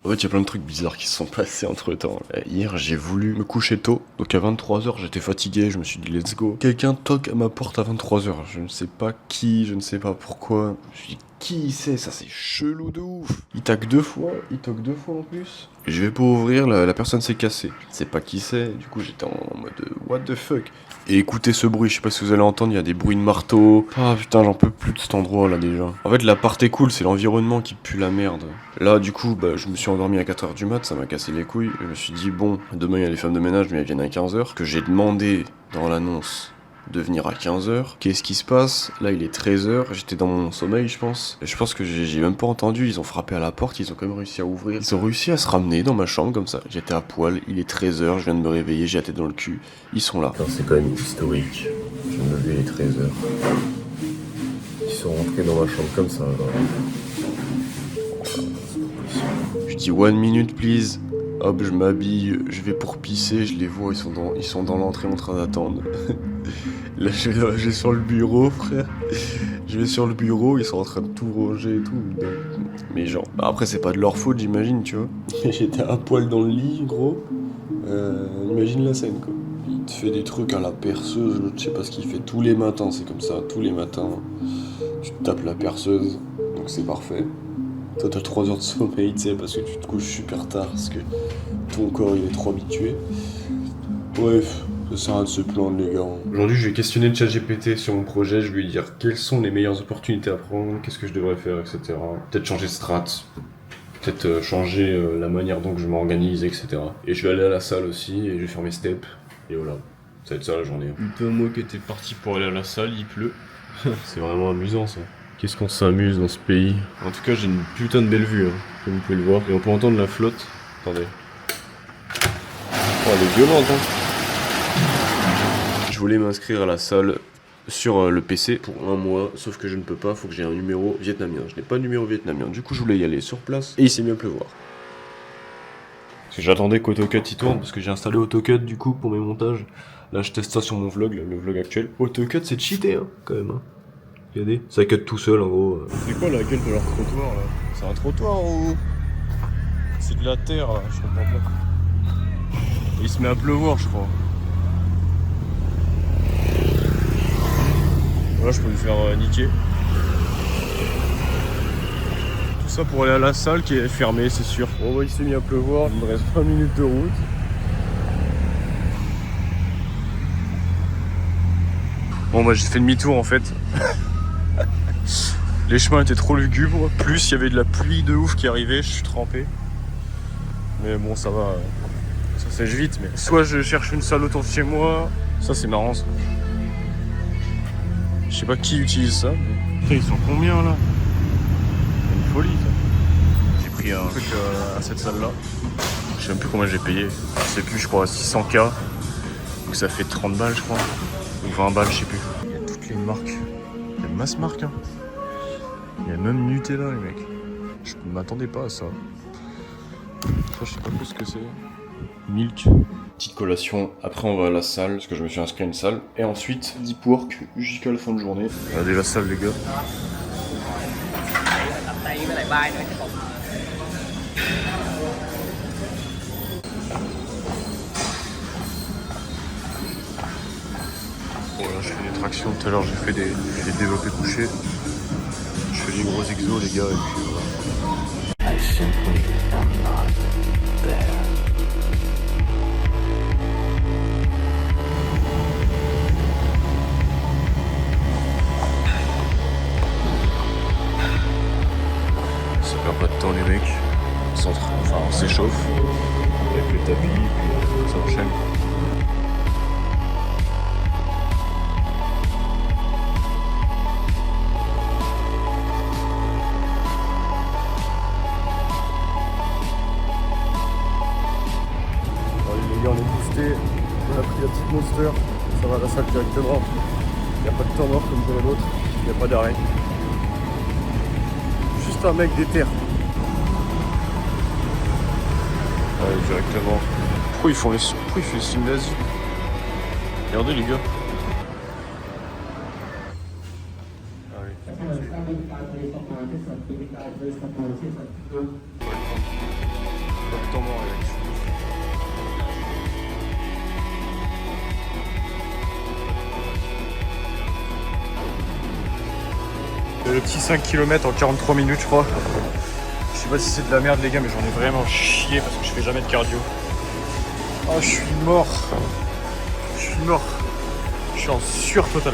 En fait, il y a plein de trucs bizarres qui se sont passés entre temps. Hier, j'ai voulu me coucher tôt. Donc à 23h, j'étais fatigué. Je me suis dit, let's go. Quelqu'un toque à ma porte à 23h. Je ne sais pas qui, je ne sais pas pourquoi. Je me suis dit, qui c'est? Ça, c'est chelou de ouf. Il toque 2 fois. Il toque 2 fois en plus. Je vais pas ouvrir, la personne s'est cassée. Je ne sais pas qui c'est. Du coup, j'étais en mode, what the fuck. Et écoutez ce bruit, je sais pas si vous allez entendre, il y a des bruits de marteau. Ah putain, j'en peux plus de cet endroit là déjà. En fait, l'appart est cool, c'est l'environnement qui pue la merde. Là, du coup, bah, je me suis endormi à 4h du mat, ça m'a cassé les couilles. Je me suis dit, bon, demain il y a les femmes de ménage, mais elles viennent à 15h. Que j'ai demandé dans l'annonce de venir à 15h. Qu'est-ce qui se passe? Là, il est 13h, j'étais dans mon sommeil, je pense. Et je pense que j'ai même pas entendu, ils ont frappé à la porte, ils ont quand même réussi à ouvrir. Ils ont réussi à se ramener dans ma chambre comme ça. J'étais à poil, il est 13h, je viens de me réveiller, j'ai la tête dans le cul. Ils sont là. C'est quand même historique. Je viens de me lever, il est 13h. Ils sont rentrés dans ma chambre comme ça. Je dis 1 minute please. Hop, je m'habille, je vais pour pisser, je les vois, ils sont dans l'entrée en train d'attendre. Là, je vais sur le bureau, frère. Je vais sur le bureau, ils sont en train de tout ranger et tout. Mais genre, après c'est pas de leur faute j'imagine, tu vois. J'étais à poil dans le lit, gros. Imagine la scène quoi. Il te fait des trucs à la perceuse, je sais pas ce qu'il fait tous les matins, c'est comme ça, tous les matins. Tu te tapes la perceuse, donc c'est parfait. Toi t'as 3 heures de sommeil, tu sais, parce que tu te couches super tard, parce que ton corps il est trop habitué. Bref, ça sert à rien de se plaindre les gars. Aujourd'hui je vais questionner ChatGPT sur mon projet, je vais lui dire quelles sont les meilleures opportunités à prendre, qu'est-ce que je devrais faire, etc. Peut-être changer de strat, peut-être changer la manière dont je m'organise, etc. Et je vais aller à la salle aussi, et je vais faire mes steps, et voilà. Ça va être ça la journée. Un peu moi qui étais parti pour aller à la salle, il pleut. C'est vraiment amusant ça. Qu'est-ce qu'on s'amuse dans ce pays. En tout cas j'ai une putain de belle vue, hein, comme vous pouvez le voir. Et on peut entendre la flotte. Attendez. Oh elle est violente hein. Je voulais m'inscrire à la salle sur le PC pour 1 mois, sauf que je ne peux pas, faut que j'ai un numéro vietnamien. Je n'ai pas de numéro vietnamien, du coup je voulais y aller sur place et il s'est mis à pleuvoir. Parce que j'attendais qu'AutoCAD y tourne, parce que j'ai installé AutoCAD du coup pour mes montages. Là je teste ça sur mon vlog, le vlog actuel. AutoCAD c'est cheaté hein, quand même. Hein. Regardez, ça cut tout seul en gros. C'est quoi la gueule de leur trottoir là? C'est un trottoir ou... C'est de la terre là, je comprends pas. Et il se met à pleuvoir je crois. Voilà, je peux me faire niquer. Tout ça pour aller à la salle qui est fermée, c'est sûr. Bon, bah, il s'est mis à pleuvoir, il me reste 20 minutes de route. Bon, bah, j'ai fait demi-tour en fait. Les chemins étaient trop lugubres, plus il y avait de la pluie de ouf qui arrivait, je suis trempé. Mais bon, ça va, ça sèche vite. Mais soit je cherche une salle autour de chez moi, ça c'est marrant ça. Je sais pas qui utilise ça. Mais... Putain, ils sont combien là? C'est une folie ça. J'ai pris un truc à cette salle là. Je sais même plus combien j'ai payé. Je sais plus, je crois 600K. Donc ça fait 30 balles je crois. Ou 20 balles, je sais plus. Il y a toutes les marques. Il y a masse marque hein. Il y a même Nutella les mecs. Je m'attendais pas à ça. Ça je sais pas plus ce que c'est. Milk. Petite collation, après on va à la salle, parce que je me suis inscrit à une salle. Et ensuite, deep work jusqu'à la fin de journée. Regardez la salle les gars. Bon là je fais des tractions, tout à l'heure j'ai fait des développés couchés. Je fais des gros exos les gars et puis voilà. Ça perd pas de temps les mecs. On s'échauffe avec le tapis et puis ça enchaîne. On est boosté, on a pris la petite Monster, ça va à la salle directement. Il n'y a pas de temps mort comme dirait l'autre, il n'y a pas d'arrêt. Juste un mec déter. Ouais, directement. Pourquoi ils font les signes d'Asie? Regardez les gars. Ah oui. Pas de temps mort avec. Le petit 5 km en 43 minutes je crois. Je sais pas si c'est de la merde les gars mais j'en ai vraiment chié parce que je fais jamais de cardio. Oh je suis mort. Je suis en sur total.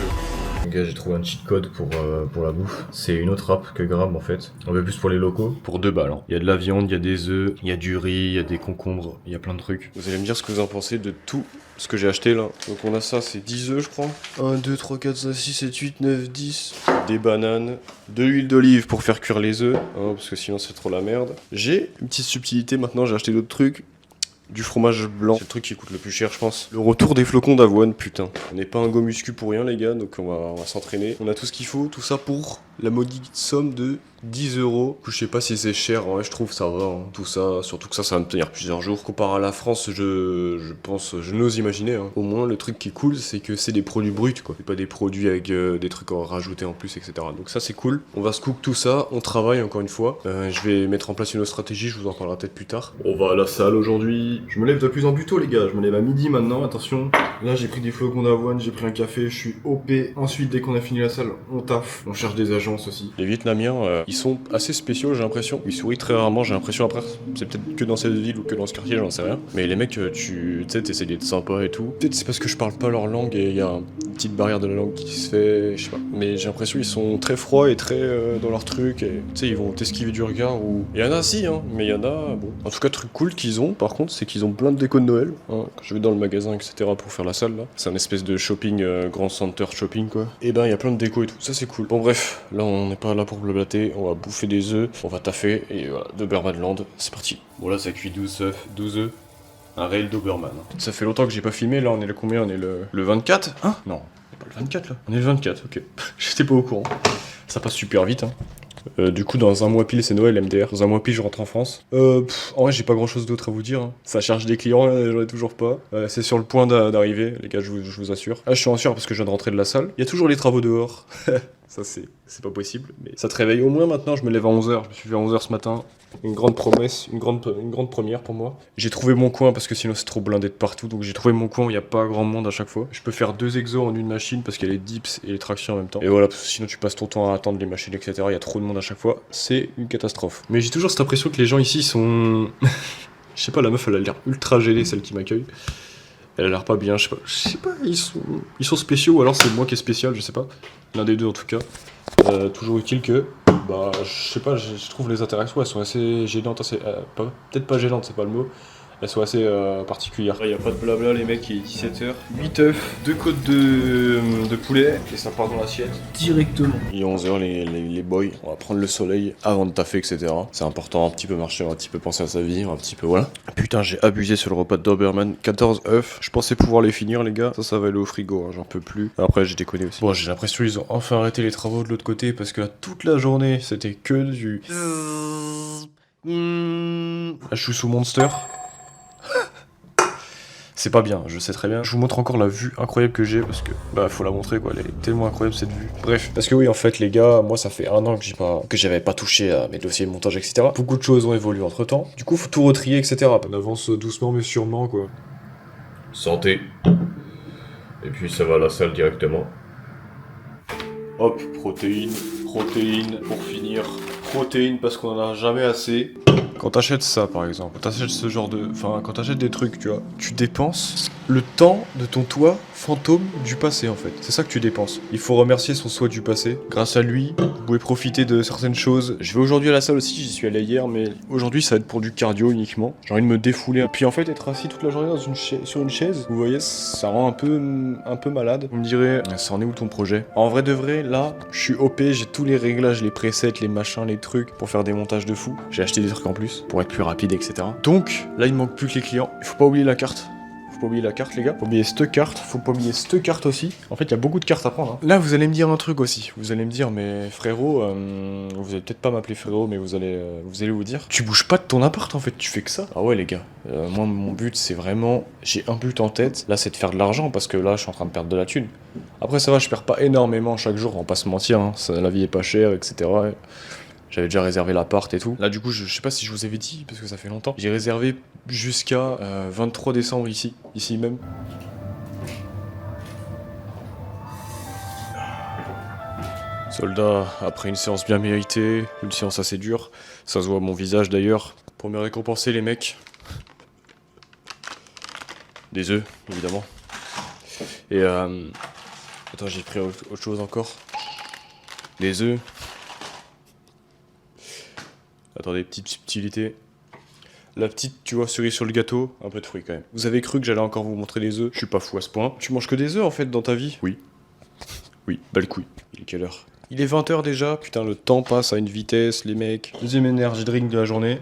Les gars j'ai trouvé un cheat code pour la bouffe. C'est une autre app que Grab en fait. On veut plus pour les locaux. Pour 2 balles. Il y a de la viande, il y a des œufs, il y a du riz, il y a des concombres, il y a plein de trucs. Vous allez me dire ce que vous en pensez de tout ce que j'ai acheté là. Donc on a ça, c'est 10 œufs je crois. 1, 2, 3, 4, 5, 6, 7, 8, 9, 10. Des bananes, de l'huile d'olive pour faire cuire les œufs, hein, parce que sinon c'est trop la merde. J'ai une petite subtilité maintenant, j'ai acheté d'autres trucs. Du fromage blanc, c'est le truc qui coûte le plus cher je pense. Le retour des flocons d'avoine, putain. On n'est pas un go muscu pour rien les gars, donc on va s'entraîner. On a tout ce qu'il faut, tout ça pour la maudite somme de 10 euros. Je sais pas si c'est cher, ouais, je trouve ça va, hein, tout ça, surtout que ça va me tenir plusieurs jours. Comparé à la France, je pense, je n'ose imaginer, hein. Au moins, le truc qui est cool, c'est que c'est des produits bruts, quoi. C'est pas des produits avec des trucs à rajouter en plus, etc. Donc ça, c'est cool. On va se cook tout ça, on travaille encore une fois. Je vais mettre en place une autre stratégie, je vous en parlerai peut-être plus tard. On va à la salle aujourd'hui. Je me lève de plus en plus tôt, les gars. Je me lève à midi maintenant, attention. Là, j'ai pris des flocons d'avoine, j'ai pris un café, je suis OP. Ensuite, dès qu'on a fini la salle, on taffe. On cherche des agences aussi. Les Vietnamiens, ils sont assez spéciaux, j'ai l'impression. Ils sourient très rarement, j'ai l'impression. Après, c'est peut-être que dans cette ville ou que dans ce quartier, j'en sais rien. Mais les mecs, tu sais, t'essaies d'être sympa et tout. Peut-être c'est parce que je parle pas leur langue et il y a une petite barrière de la langue qui se fait, je sais pas. Mais j'ai l'impression qu'ils sont très froids et très dans leur truc. Et tu sais, ils vont t'esquiver du regard ou. Il y en a si, hein, mais il y en a, bon. En tout cas, truc cool qu'ils ont, par contre, c'est qu'ils ont plein de déco de Noël. Hein. Quand je vais dans le magasin, etc., pour faire la salle là, c'est un espèce de shopping, grand center shopping quoi. Et ben, il y a plein de déco et tout. Ça, c'est cool. Bon, bref, là, on n'est pas là pour blablater. On va bouffer des œufs, on va taffer et voilà, Dobermanland, c'est parti. Bon, là, ça cuit 12 œufs. Un réel Doberman. Ça fait longtemps que j'ai pas filmé, là, on est le combien? On est le 24? Hein? Non, on est pas le 24 là. On est le 24, ok. J'étais pas au courant. Ça passe super vite, hein. Du coup, dans un mois pile, c'est Noël MDR. Dans un mois pile, je rentre en France. En vrai, j'ai pas grand chose d'autre à vous dire. Hein. Ça charge des clients, là, j'en ai toujours pas. C'est sur le point d'arriver, les gars, je vous assure. Ah, je suis en sueur parce que je viens de rentrer de la salle. Il y a toujours les travaux dehors. Ça, c'est pas possible. Mais ça te réveille au moins maintenant. Je me lève à 11h. Je me suis levé à 11h ce matin. Une grande promesse, une grande première pour moi. J'ai trouvé mon coin parce que sinon c'est trop blindé de partout. Donc j'ai trouvé mon coin où il n'y a pas grand monde à chaque fois. Je peux faire 2 exos en une machine parce qu'il y a les dips et les tractions en même temps. Et voilà, parce que sinon tu passes ton temps à attendre les machines, etc. Il y a trop de monde à chaque fois. C'est une catastrophe. Mais j'ai toujours cette impression que les gens ici sont... Je sais pas, la meuf elle a l'air ultra gênée, celle qui m'accueille. Elle a l'air pas bien, je sais pas, ils sont spéciaux ou alors c'est moi qui est spécial, je sais pas. L'un des deux en tout cas. Toujours utile que, bah, je sais pas, je trouve les interactions, elles sont assez gênantes, peut-être pas gênantes, c'est pas le mot. Elles sont assez particulières. Là, y a pas de blabla, les mecs, il est 17h. 8 œufs, 2 côtes de poulet, et ça part dans l'assiette directement. Il est 11h, les boys, on va prendre le soleil avant de taffer, etc. C'est important, un petit peu marcher, un petit peu penser à sa vie, un petit peu, voilà. Putain, j'ai abusé sur le repas de Doberman. 14 œufs, je pensais pouvoir les finir, les gars. Ça va aller au frigo, hein, j'en peux plus. Après, j'ai déconné aussi. Bon, j'ai l'impression qu'ils ont enfin arrêté les travaux de l'autre côté, parce que là, toute la journée, c'était que du... Là, je suis sous Monster. C'est pas bien, je sais très bien. Je vous montre encore la vue incroyable que j'ai parce que bah faut la montrer quoi, elle est tellement incroyable cette vue. Bref, parce que oui en fait les gars, moi ça fait 1 an que j'avais pas touché à mes dossiers de montage etc. Beaucoup de choses ont évolué entre temps. Du coup faut tout retrier etc. On avance doucement mais sûrement quoi. Santé. Et puis ça va à la salle directement. Hop, protéines pour finir. Protéines parce qu'on en a jamais assez. Quand t'achètes ça par exemple, quand t'achètes ce genre de... Enfin, quand t'achètes des trucs, tu vois, tu dépenses le temps de ton toi fantôme du passé en fait. C'est ça que tu dépenses. Il faut remercier son soi du passé. Grâce à lui, vous pouvez profiter de certaines choses. Je vais aujourd'hui à la salle aussi, j'y suis allé hier, mais aujourd'hui ça va être pour du cardio uniquement. J'ai envie de me défouler. Et puis en fait, être assis toute la journée sur une chaise, vous voyez, ça rend un peu malade. Vous me direz, ça en est où ton projet? En vrai de vrai, là, je suis OP, j'ai tous les réglages, les presets, les machins, les trucs pour faire des montages de fou. J'ai acheté des trucs en plus pour être plus rapide, etc. Donc, là, il me manque plus que les clients. Il faut pas oublier la carte. Faut pas oublier la carte, les gars. Faut oublier cette carte. Faut pas oublier cette carte aussi. En fait, il y a beaucoup de cartes à prendre. Hein. Là, vous allez me dire un truc aussi. Vous allez me dire, mais frérot, vous allez peut-être pas m'appeler frérot, mais vous allez vous dire, tu bouges pas de ton appart en fait, tu fais que ça. Ah ouais, les gars. Moi, mon but, c'est vraiment, j'ai un but en tête. Là, c'est de faire de l'argent parce que là, je suis en train de perdre de la thune. Après, ça va, je perds pas énormément chaque jour. On va pas se mentir. Hein. La vie est pas chère, etc. J'avais déjà réservé l'appart et tout. Là, du coup, je sais pas si je vous avais dit, parce que ça fait longtemps. J'ai réservé jusqu'à 23 décembre ici même. Soldat, après une séance bien méritée, une séance assez dure, ça se voit à mon visage d'ailleurs. Pour me récompenser, les mecs. Des œufs, évidemment. Et attends, j'ai pris autre chose encore. Des œufs. Attendez, petite subtilité. La petite, tu vois, cerise sur le gâteau, un peu de fruits quand même. Vous avez cru que j'allais encore vous montrer des œufs? Je suis pas fou à ce point. Tu manges que des œufs en fait dans ta vie? Oui. Oui, belle couille. Il est quelle heure? Il est 20h déjà, putain le temps passe à une vitesse les mecs. Deuxième énergie drink de la journée.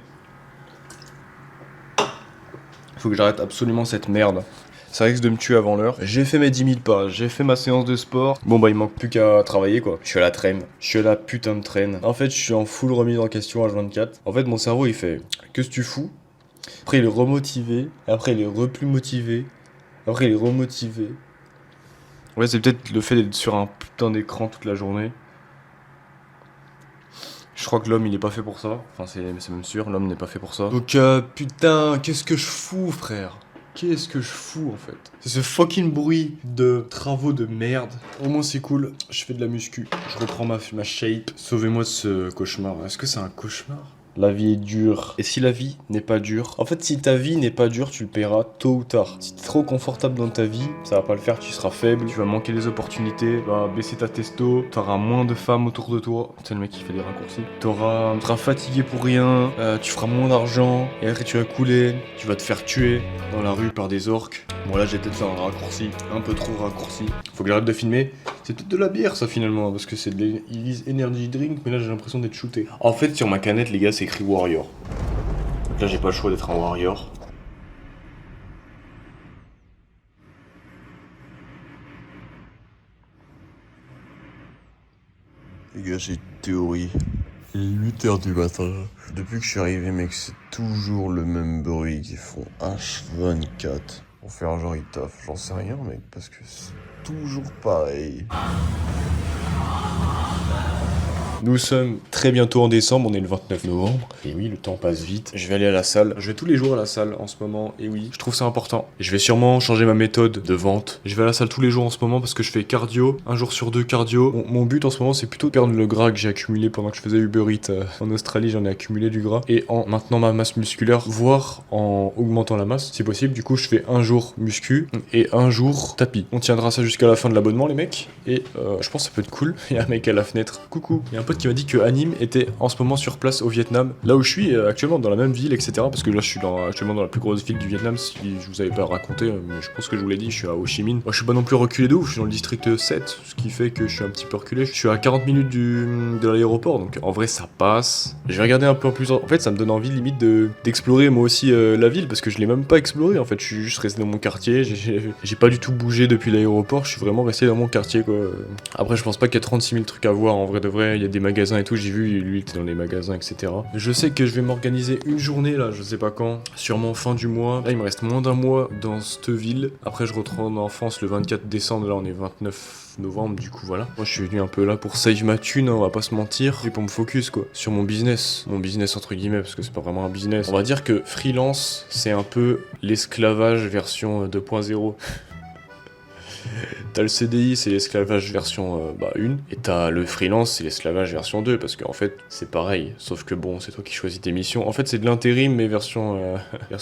Faut que j'arrête absolument cette merde. Ça risque de me tuer avant l'heure. J'ai fait mes 10 000 pas, j'ai fait ma séance de sport. Bon bah il manque plus qu'à travailler quoi. Je suis à la traîne. Je suis à la putain de traîne. En fait je suis en full remise en question H24. En fait mon cerveau il fait qu'est-ce que tu fous? Après il est remotivé. Après il est plus motivé. Après il est remotivé. Ouais c'est peut-être le fait d'être sur un putain d'écran toute la journée. Je crois que l'homme il est pas fait pour ça. Enfin c'est même sûr, l'homme n'est pas fait pour ça. Donc putain, qu'est-ce que je fous frère? Qu'est-ce que je fous en fait? C'est ce fucking bruit de travaux de merde. Au moins c'est cool, je fais de la muscu. Je reprends ma shape. Sauvez-moi de ce cauchemar. Est-ce que c'est un cauchemar? La vie est dure. Et si la vie n'est pas dure, en fait si ta vie n'est pas dure, tu le paieras tôt ou tard. Si t'es trop confortable dans ta vie, ça va pas le faire, tu seras faible, tu vas manquer des opportunités, tu vas baisser ta testo, t'auras moins de femmes autour de toi. C'est le mec qui fait des raccourcis. Tu seras fatigué pour rien, tu feras moins d'argent, et après tu vas couler, tu vas te faire tuer dans la rue par des orques. Bon là j'ai peut-être fait un raccourci, un peu trop raccourci. Faut que j'arrête de filmer. C'est peut-être de la bière ça finalement, parce que c'est de l'Elise Energy Drink, mais là j'ai l'impression d'être shooté. En fait sur ma canette les gars c'est écrit Warrior. Donc là j'ai pas le choix d'être un Warrior. Les gars j'ai une théorie. Il est 8h du matin. Depuis que je suis arrivé mec c'est toujours le même bruit qu'ils font H24. Pour faire genre ils taffent, j'en sais rien mec parce que c'est toujours pareil. Nous sommes très bientôt en décembre, on est le 29 novembre. Et oui, le temps passe vite. Je vais aller à la salle. Je vais tous les jours à la salle en ce moment. Et oui, je trouve ça important. Et je vais sûrement changer ma méthode de vente. Je vais à la salle tous les jours en ce moment parce que je fais cardio. Un jour sur deux cardio. Mon but en ce moment, c'est plutôt de perdre le gras que j'ai accumulé pendant que je faisais Uber Eats. En Australie, j'en ai accumulé du gras. Et en maintenant ma masse musculaire, voire en augmentant la masse, si possible. Du coup, je fais un jour muscu et un jour tapis. On tiendra ça jusqu'à la fin de l'abonnement, les mecs. Et je pense que ça peut être cool. Il y a un mec à la fenêtre. Coucou. Il y a un pote qui m'a dit que Anim était en ce moment sur place au Vietnam, là où je suis actuellement dans la même ville, etc. Parce que là je suis actuellement dans la plus grosse ville du Vietnam, si je vous avais pas raconté, mais je pense que je vous l'ai dit, je suis à Ho Chi Minh. Moi je suis pas non plus reculé de ouf, je suis dans le district 7, ce qui fait que je suis un petit peu reculé. Je suis à 40 minutes de l'aéroport, donc en vrai ça passe. Je vais regarder un peu en plus, en fait ça me donne envie limite d'explorer moi aussi la ville, parce que je l'ai même pas exploré en fait, je suis juste resté dans mon quartier, j'ai pas du tout bougé depuis l'aéroport, je suis vraiment resté dans mon quartier quoi. Après je pense pas qu'il y a 36 000 trucs à voir en vrai de vrai, il y a des magasins et tout, j'ai vu, lui il était dans les magasins, etc. Je sais que je vais m'organiser une journée là, je sais pas quand, sûrement fin du mois. Là il me reste moins d'un mois dans cette ville. Après je retourne en France le 24 décembre, là on est 29 novembre, du coup voilà. Moi je suis venu un peu là pour save ma thune, hein, on va pas se mentir, et pour me focus quoi, sur mon business entre guillemets, parce que c'est pas vraiment un business. On va dire que freelance, c'est un peu l'esclavage version 2.0. T'as le CDI, c'est l'esclavage version 1, et t'as le freelance, c'est l'esclavage version 2, parce qu'en fait, c'est pareil, sauf que bon, c'est toi qui choisis tes missions. En fait, c'est de l'intérim, mais version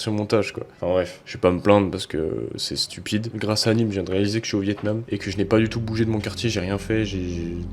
montage, quoi. Enfin bref, je vais pas me plaindre parce que c'est stupide. Grâce à Anim, je viens de réaliser que je suis au Vietnam, et que je n'ai pas du tout bougé de mon quartier, j'ai rien fait,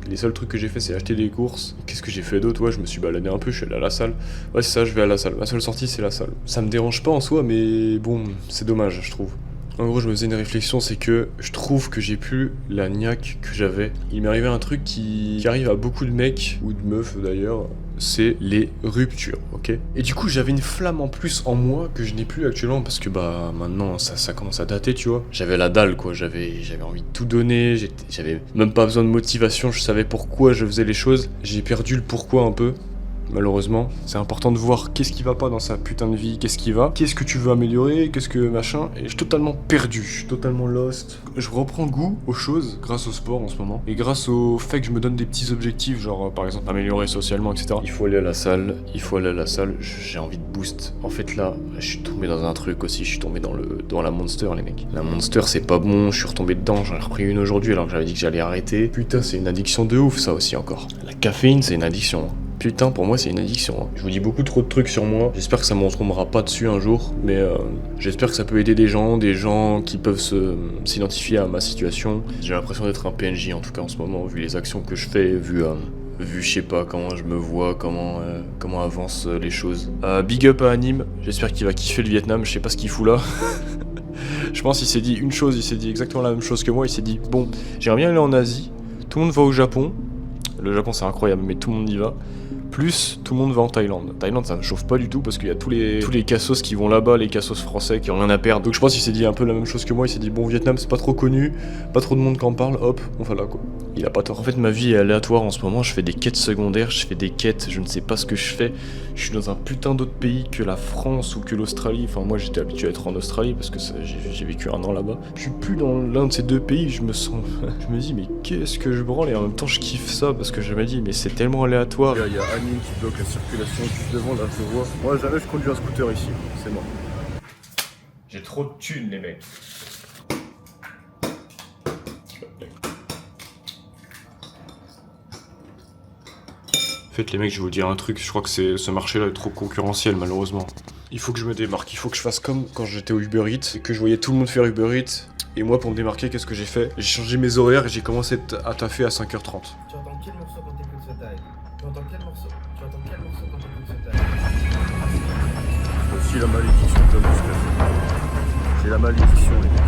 les seuls trucs que j'ai fait, c'est acheter des courses. Qu'est-ce que j'ai fait d'autre? Ouais, je me suis baladé un peu, je suis allé à la salle. Ouais, c'est ça, je vais à la salle. Ma seule sortie, c'est la salle. Ça me dérange pas en soi, mais bon, c'est dommage, je trouve. En gros, je me faisais une réflexion, c'est que je trouve que j'ai plus la niaque que j'avais. Il m'est arrivé un truc qui arrive à beaucoup de mecs, ou de meufs d'ailleurs, c'est les ruptures, ok? Et du coup, j'avais une flamme en plus en moi que je n'ai plus actuellement, parce que bah maintenant, ça commence à dater, tu vois. J'avais la dalle, quoi, j'avais envie de tout donner, j'avais même pas besoin de motivation, je savais pourquoi je faisais les choses. J'ai perdu le pourquoi un peu. Malheureusement, c'est important de voir qu'est-ce qui va pas dans sa putain de vie, qu'est-ce qui va, qu'est-ce que tu veux améliorer, qu'est-ce que machin, et je suis totalement perdu, je suis totalement lost. Je reprends goût aux choses grâce au sport en ce moment, et grâce au fait que je me donne des petits objectifs, genre par exemple améliorer socialement, etc. Il faut aller à la salle, j'ai envie de boost. En fait là, je suis tombé dans un truc aussi, je suis tombé dans la Monster les mecs. La Monster c'est pas bon, je suis retombé dedans, j'en ai repris une aujourd'hui alors que j'avais dit que j'allais arrêter. Putain c'est une addiction de ouf ça aussi encore. La caféine c'est une addiction. Putain, pour moi, c'est une addiction. Je vous dis beaucoup trop de trucs sur moi. J'espère que ça m'en tombera pas dessus un jour. Mais j'espère que ça peut aider des gens qui peuvent s'identifier à ma situation. J'ai l'impression d'être un PNJ, en tout cas en ce moment, vu les actions que je fais, vu je sais pas comment je me vois, comment avancent les choses. Big up à Anim. J'espère qu'il va kiffer le Vietnam. Je sais pas ce qu'il fout là. Je pense qu'il s'est dit une chose. Il s'est dit exactement la même chose que moi. Il s'est dit, bon, j'aimerais bien aller en Asie. Tout le monde va au Japon. Le Japon, c'est incroyable, mais tout le monde y va. plus tout le monde va en Thaïlande. Thaïlande ça me chauffe pas du tout parce qu'il y a tous les cassos qui vont là-bas, les cassos français qui ont rien à perdre. Donc je pense qu'il s'est dit un peu la même chose que moi, il s'est dit bon Vietnam c'est pas trop connu, pas trop de monde qui en parle, hop, on va là quoi. Il a pas tort. En fait ma vie est aléatoire en ce moment, je fais des quêtes secondaires, je fais des quêtes, je ne sais pas ce que je fais. Je suis dans un putain d'autre pays que la France ou que l'Australie. Enfin moi j'étais habitué à être en Australie parce que j'ai vécu un an là-bas. Je suis plus dans l'un de ces deux pays, je me dis mais qu'est-ce que je branle et en même temps je kiffe ça parce que je me dis mais c'est tellement aléatoire. Il y a Annie qui bloque la circulation juste devant là je vois. Moi jamais je conduis un scooter ici, c'est mort. J'ai trop de thunes les mecs. En fait les mecs je vais vous dire un truc, je crois que ce marché là est trop concurrentiel malheureusement. Il faut que je me démarque, il faut que je fasse comme quand j'étais au Uber Eats et que je voyais tout le monde faire Uber Eats. Et moi pour me démarquer qu'est-ce que j'ai fait? J'ai changé mes horaires et j'ai commencé à taffer à 5h30. Tu entends quel morceau quand t'écoutes ce taille? Tu entends quel morceau quand t'écoutes ce taille? Aussi la malédiction de Thomas Café. J'ai la malédiction les mecs.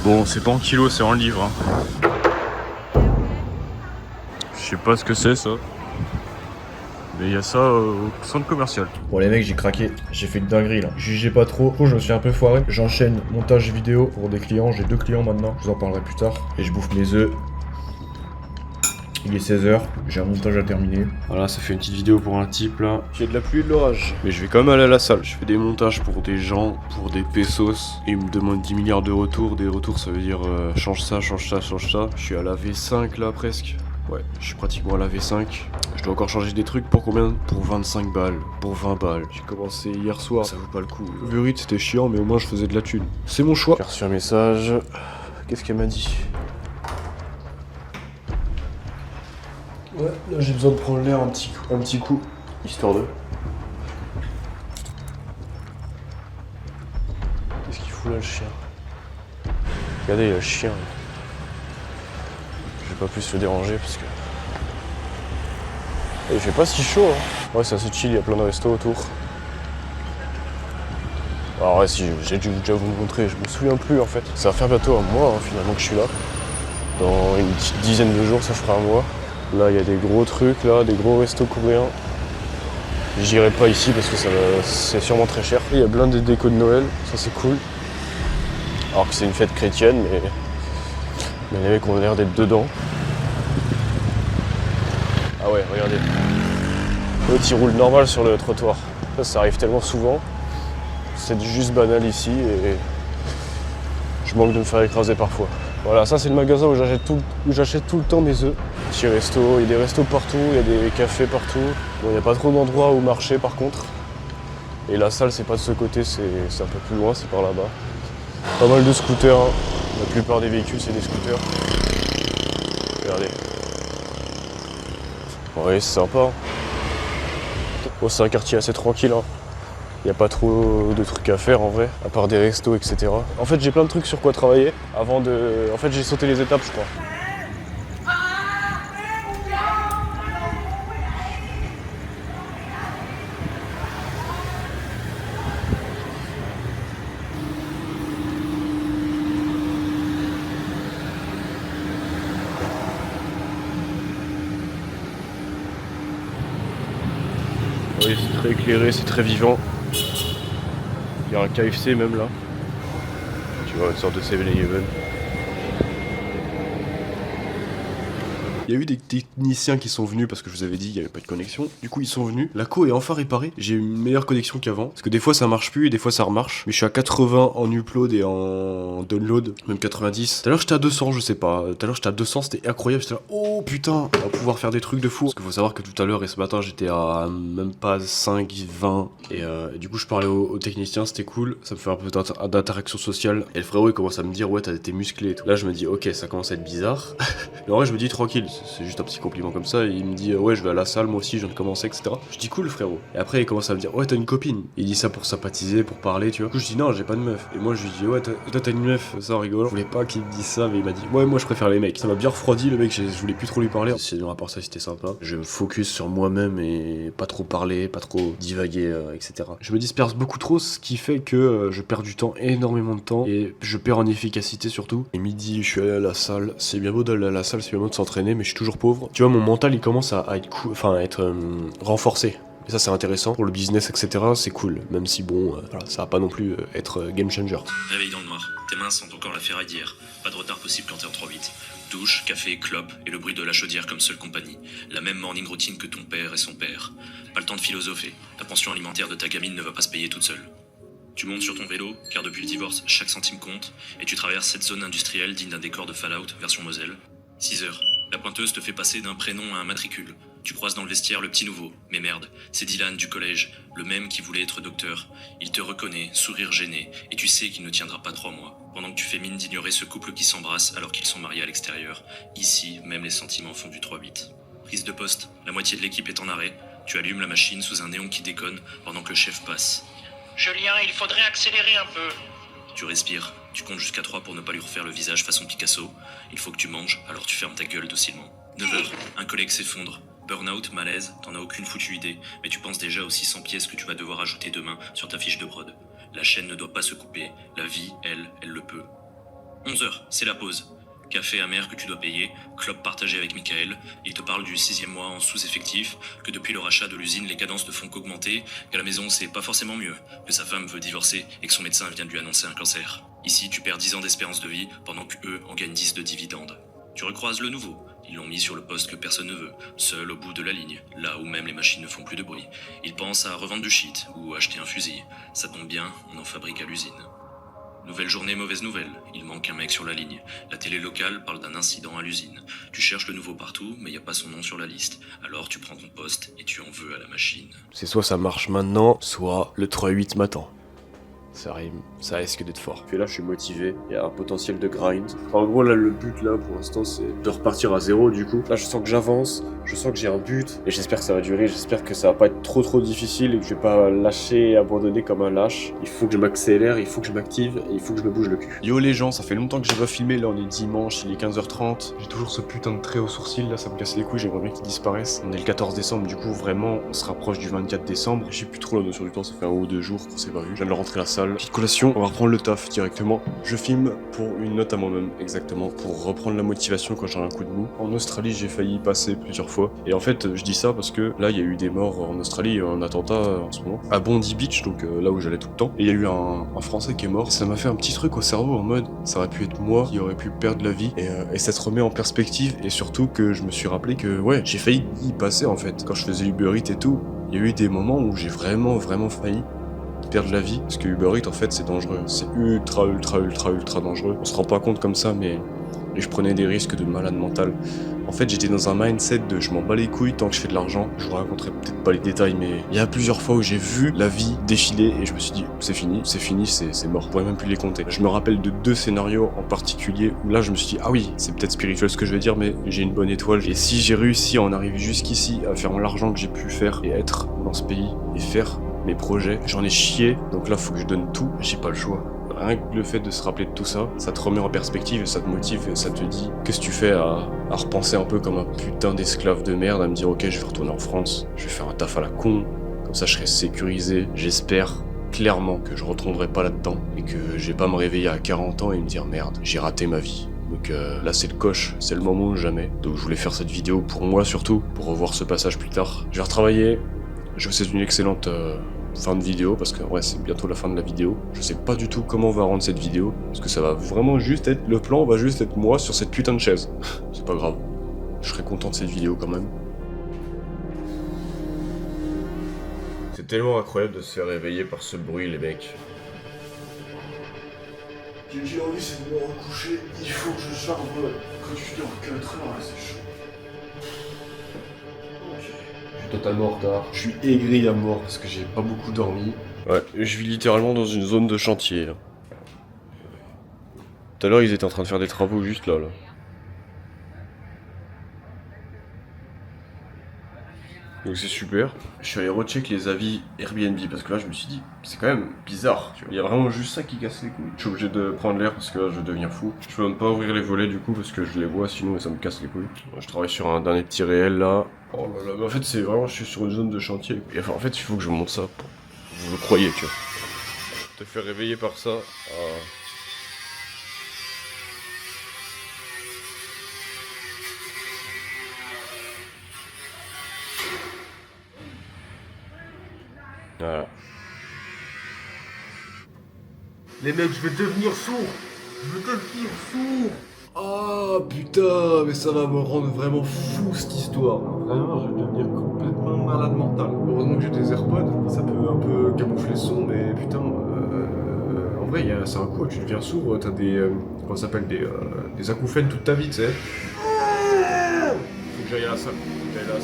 Bon c'est pas en kilos, c'est en livre hein. Je sais pas ce que c'est ça. Mais il y a ça au centre commercial. Bon les mecs j'ai craqué, j'ai fait une dinguerie là. Jugez pas trop, je me suis un peu foiré. J'enchaîne montage vidéo pour des clients, j'ai 2 clients maintenant, je vous en parlerai plus tard. Et je bouffe mes œufs. Il est 16h, j'ai un montage à terminer. Voilà, ça fait une petite vidéo pour un type là. J'ai de la pluie et de l'orage. Mais je vais quand même aller à la salle. Je fais des montages pour des gens, pour des pesos. Et ils me demandent 10 milliards de retours. Des retours ça veut dire change ça, change ça, change ça. Je suis à la V5 là presque. Ouais, je suis pratiquement à la V5. Je dois encore changer des trucs pour combien? Pour 25 balles, pour 20 balles. J'ai commencé hier soir, ça vaut pas le coup. Uber Eats c'était chiant mais au moins je faisais de la thune. C'est mon choix. J'ai reçu un message. Qu'est-ce qu'elle m'a dit? Ouais, là j'ai besoin de prendre l'air un petit coup. Histoire de... Qu'est-ce qu'il fout là le chien? Regardez, il y a le chien. Je vais pas plus le déranger parce que... Et il fait pas si chaud hein. Ouais c'est assez chill, il y a plein de restos autour. Alors ouais si j'ai dû déjà vous montrer, je me souviens plus en fait. Ça va faire bientôt un mois hein, finalement que je suis là. Dans une petite dizaine de jours ça fera un mois. Là il y a des gros trucs là, des gros restos coréens. J'irai pas ici parce que c'est sûrement très cher. Il y a plein de décos de Noël, ça c'est cool. Alors que c'est une fête chrétienne mais les mecs ont l'air d'être dedans. Ah ouais, regardez. L'autre il roule normal sur le trottoir. Ça arrive tellement souvent. C'est juste banal ici et je manque de me faire écraser parfois. Voilà, ça c'est le magasin où j'achète tout le temps mes œufs. Petit resto, il y a des restos partout, il y a des cafés partout. Bon, il n'y a pas trop d'endroits où marcher par contre. Et la salle c'est pas de ce côté, c'est un peu plus loin, c'est par là-bas. Pas mal de scooters, hein. La plupart des véhicules c'est des scooters. Regardez. Ouais, c'est sympa. Bon, c'est un quartier assez tranquille. Hein. Y a pas trop de trucs à faire en vrai, à part des restos, etc. En fait, j'ai plein de trucs sur quoi travailler avant de... En fait, j'ai sauté les étapes, je crois. Oui, c'est très éclairé, c'est très vivant. Il y a un KFC même là. Tu vois, une sorte de 7-Eleven. Il y a eu des techniciens qui sont venus parce que je vous avais dit il n'y avait pas de connexion. Du coup ils sont venus. La co est enfin réparée. J'ai une meilleure connexion qu'avant. Parce que des fois ça marche plus et des fois ça remarche. Mais je suis à 80 en upload et en download. Même 90. Tout à l'heure j'étais à 200, je sais pas. Tout à l'heure j'étais à 200, c'était incroyable. J'étais là, oh putain, on va pouvoir faire des trucs de fou. Parce qu'il faut savoir que tout à l'heure et ce matin j'étais à même pas 5, 20. Et du coup je parlais au technicien, c'était cool. Ça me fait un peu d'interaction sociale. Et le frérot il commence à me dire ouais t'as été musclé et tout. Là je me dis ok ça commence à être bizarre. Mais en vrai je me dis tranquille. C'est juste un petit compliment comme ça, et il me dit ouais je vais à la salle moi aussi je viens de commencer etc. Je dis cool frérot. Et après il commence à me dire ouais t'as une copine. Il dit ça pour sympathiser, pour parler tu vois. Du coup je dis non j'ai pas de meuf. Et moi je lui dis ouais toi t'as une meuf, ça en rigolant. Je voulais pas qu'il me dise ça mais il m'a dit ouais moi je préfère les mecs. Ça m'a bien refroidi le mec, je voulais plus trop lui parler. Sinon à part ça c'était sympa. Je me focus sur moi-même et pas trop parler, pas trop divaguer etc. Je me disperse beaucoup trop, ce qui fait que je perds du temps, énormément de temps, et je perds en efficacité surtout. Et midi je suis allé à la salle, c'est bien beau d'aller à la salle, c'est bien beau de s'entraîner mais suis toujours pauvre. Tu vois, mon mental il commence à être à être renforcé. Et ça c'est intéressant pour le business, etc. C'est cool, même si bon, voilà, ça va pas non plus être game changer. Réveil dans le noir, tes mains sentent encore la ferraille d'hier. Pas de retard possible quand t'es en 3-8. Douche, café, clope et le bruit de la chaudière comme seule compagnie. La même morning routine que ton père et son père. Pas le temps de philosopher, la pension alimentaire de ta gamine ne va pas se payer toute seule. Tu montes sur ton vélo, car depuis le divorce, chaque centime compte, et tu traverses cette zone industrielle digne d'un décor de Fallout version Moselle. 6 heures. La pointeuse te fait passer d'un prénom à un matricule. Tu croises dans le vestiaire le petit nouveau. Mais merde, c'est Dylan du collège, le même qui voulait être docteur. Il te reconnaît, sourire gêné, et tu sais qu'il ne tiendra pas 3 mois. Pendant que tu fais mine d'ignorer ce couple qui s'embrasse alors qu'ils sont mariés à l'extérieur. Ici, même les sentiments font du 3-8. Prise de poste, la moitié de l'équipe est en arrêt. Tu allumes la machine sous un néon qui déconne pendant que le chef passe. Julien, il faudrait accélérer un peu. Tu respires, tu comptes jusqu'à 3 pour ne pas lui refaire le visage façon Picasso. Il faut que tu manges, alors tu fermes ta gueule docilement. 9h, un collègue s'effondre. Burnout, malaise, t'en as aucune foutue idée, mais tu penses déjà aux 600 pièces que tu vas devoir ajouter demain sur ta fiche de prod. La chaîne ne doit pas se couper, la vie, elle le peut. 11h, c'est la pause. Café amer que tu dois payer, clope partagé avec Michael, il te parle du 6e mois en sous-effectif, que depuis le rachat de l'usine les cadences ne font qu'augmenter, qu'à la maison c'est pas forcément mieux, que sa femme veut divorcer et que son médecin vient de lui annoncer un cancer. Ici tu perds 10 ans d'espérance de vie pendant qu'eux en gagnent 10 de dividendes. Tu recroises le nouveau, ils l'ont mis sur le poste que personne ne veut, seul au bout de la ligne, là où même les machines ne font plus de bruit. Il pense à revendre du shit ou acheter un fusil, ça tombe bien, on en fabrique à l'usine. Nouvelle journée, mauvaise nouvelle. Il manque un mec sur la ligne. La télé locale parle d'un incident à l'usine. Tu cherches le nouveau partout, mais il n'y a pas son nom sur la liste. Alors tu prends ton poste et tu en veux à la machine. C'est soit ça marche maintenant, soit le 3-8 m'attend. Ça rime, ça risque d'être fort. Et là, je suis motivé, il y a un potentiel de grind. En gros, là, le but, là, pour l'instant, c'est de repartir à 0, du coup. Là, je sens que j'avance, je sens que j'ai un but, et j'espère que ça va durer, j'espère que ça va pas être trop difficile, et que je vais pas lâcher et abandonner comme un lâche. Il faut que je m'accélère, il faut que je m'active, et il faut que je me bouge le cul. Yo les gens, ça fait longtemps que j'ai pas filmé, là, on est dimanche, il est 15h30. J'ai toujours ce putain de trait au sourcil, là, ça me casse les couilles, j'aimerais bien qu'il disparaisse. On est le 14 décembre, du coup, vraiment, on se rapproche du 24 décembre. J'ai plus trop la notion du temps, ça fait 1 ou 2 jours qu'on s'est pas vu. Je viens de rentrer à la salle. Petite collation, on va reprendre le taf directement. Je filme pour une note à moi-même, exactement, pour reprendre la motivation quand j'ai un coup de mou. En Australie, j'ai failli y passer plusieurs fois. Et en fait, je dis ça parce que là, il y a eu des morts en Australie, il y a eu un attentat en ce moment, à Bondi Beach, donc là où j'allais tout le temps. Et il y a eu un Français qui est mort. Ça m'a fait un petit truc au cerveau en mode, ça aurait pu être moi qui aurait pu perdre la vie. Et ça se remet en perspective. Et surtout que je me suis rappelé que, ouais, j'ai failli y passer en fait. Quand je faisais Uber Eats et tout, il y a eu des moments où j'ai vraiment failli perdre la vie, parce que Uber Eats en fait c'est dangereux, c'est ultra dangereux. On se rend pas compte comme ça, mais je prenais des risques de malade mental. En fait j'étais dans un mindset de je m'en bats les couilles tant que je fais de l'argent. Je vous raconterai peut-être pas les détails, mais il y a plusieurs fois où j'ai vu la vie défiler et je me suis dit c'est fini, c'est mort. Je pourrais même plus les compter. Je me rappelle de 2 scénarios en particulier où là je me suis dit ah oui, c'est peut-être spirituel ce que je vais dire, mais j'ai une bonne étoile. Et si j'ai réussi à en arriver jusqu'ici, à faire l'argent que j'ai pu faire et être dans ce pays et faire mes projets, j'en ai chié, donc là faut que je donne tout, j'ai pas le choix. Rien que le fait de se rappeler de tout ça, ça te remet en perspective et ça te motive et ça te dit qu'est-ce que tu fais à repenser un peu comme un putain d'esclave de merde, à me dire ok je vais retourner en France, je vais faire un taf à la con, comme ça je serai sécurisé, j'espère clairement que je retournerai pas là-dedans et que je vais pas me réveiller à 40 ans et me dire merde, j'ai raté ma vie. Donc là c'est le coche, c'est le moment ou jamais, donc je voulais faire cette vidéo pour moi surtout, pour revoir ce passage plus tard. Je vais retravailler, je vous souhaite une excellente fin de vidéo parce que ouais c'est bientôt la fin de la vidéo. Je sais pas du tout comment on va rendre cette vidéo parce que ça va vraiment juste être, le plan va juste être moi sur cette putain de chaise. C'est pas grave, je serai content de cette vidéo quand même. C'est tellement incroyable de se faire réveiller par ce bruit les mecs. J'ai envie c'est de me recoucher, il faut que je charge quand je dors 4 heures là c'est chaud. Totalement en retard. Je suis aigri à mort parce que j'ai pas beaucoup dormi. Ouais, je vis littéralement dans une zone de chantier là. Tout à l'heure ils étaient en train de faire des travaux juste là. Donc c'est super. Je suis allé recheck les avis Airbnb parce que là je me suis dit c'est quand même bizarre. Tu vois. Il y a vraiment juste ça qui casse les couilles. Je suis obligé de prendre l'air parce que là je deviens fou. Je peux même pas ouvrir les volets du coup parce que je les vois sinon ça me casse les couilles. Je travaille sur un dernier petit réel là. Oh là là, mais en fait c'est vraiment, je suis sur une zone de chantier. Et enfin, en fait il faut que je monte ça. Vous le croyez tu vois. Te faire réveiller par ça. Voilà. Les mecs, je vais devenir sourd. Je vais devenir sourd. Ah putain, mais ça va me rendre vraiment fou cette histoire. Vraiment, je vais devenir complètement malade mental. Heureusement que j'ai des AirPods, ça peut un peu camoufler le son, mais putain, en vrai, c'est un coup, tu deviens sourd, t'as des, comment ça s'appelle, des acouphènes toute ta vie, tu sais. Faut que j'aille à la salle, faut que j'aille un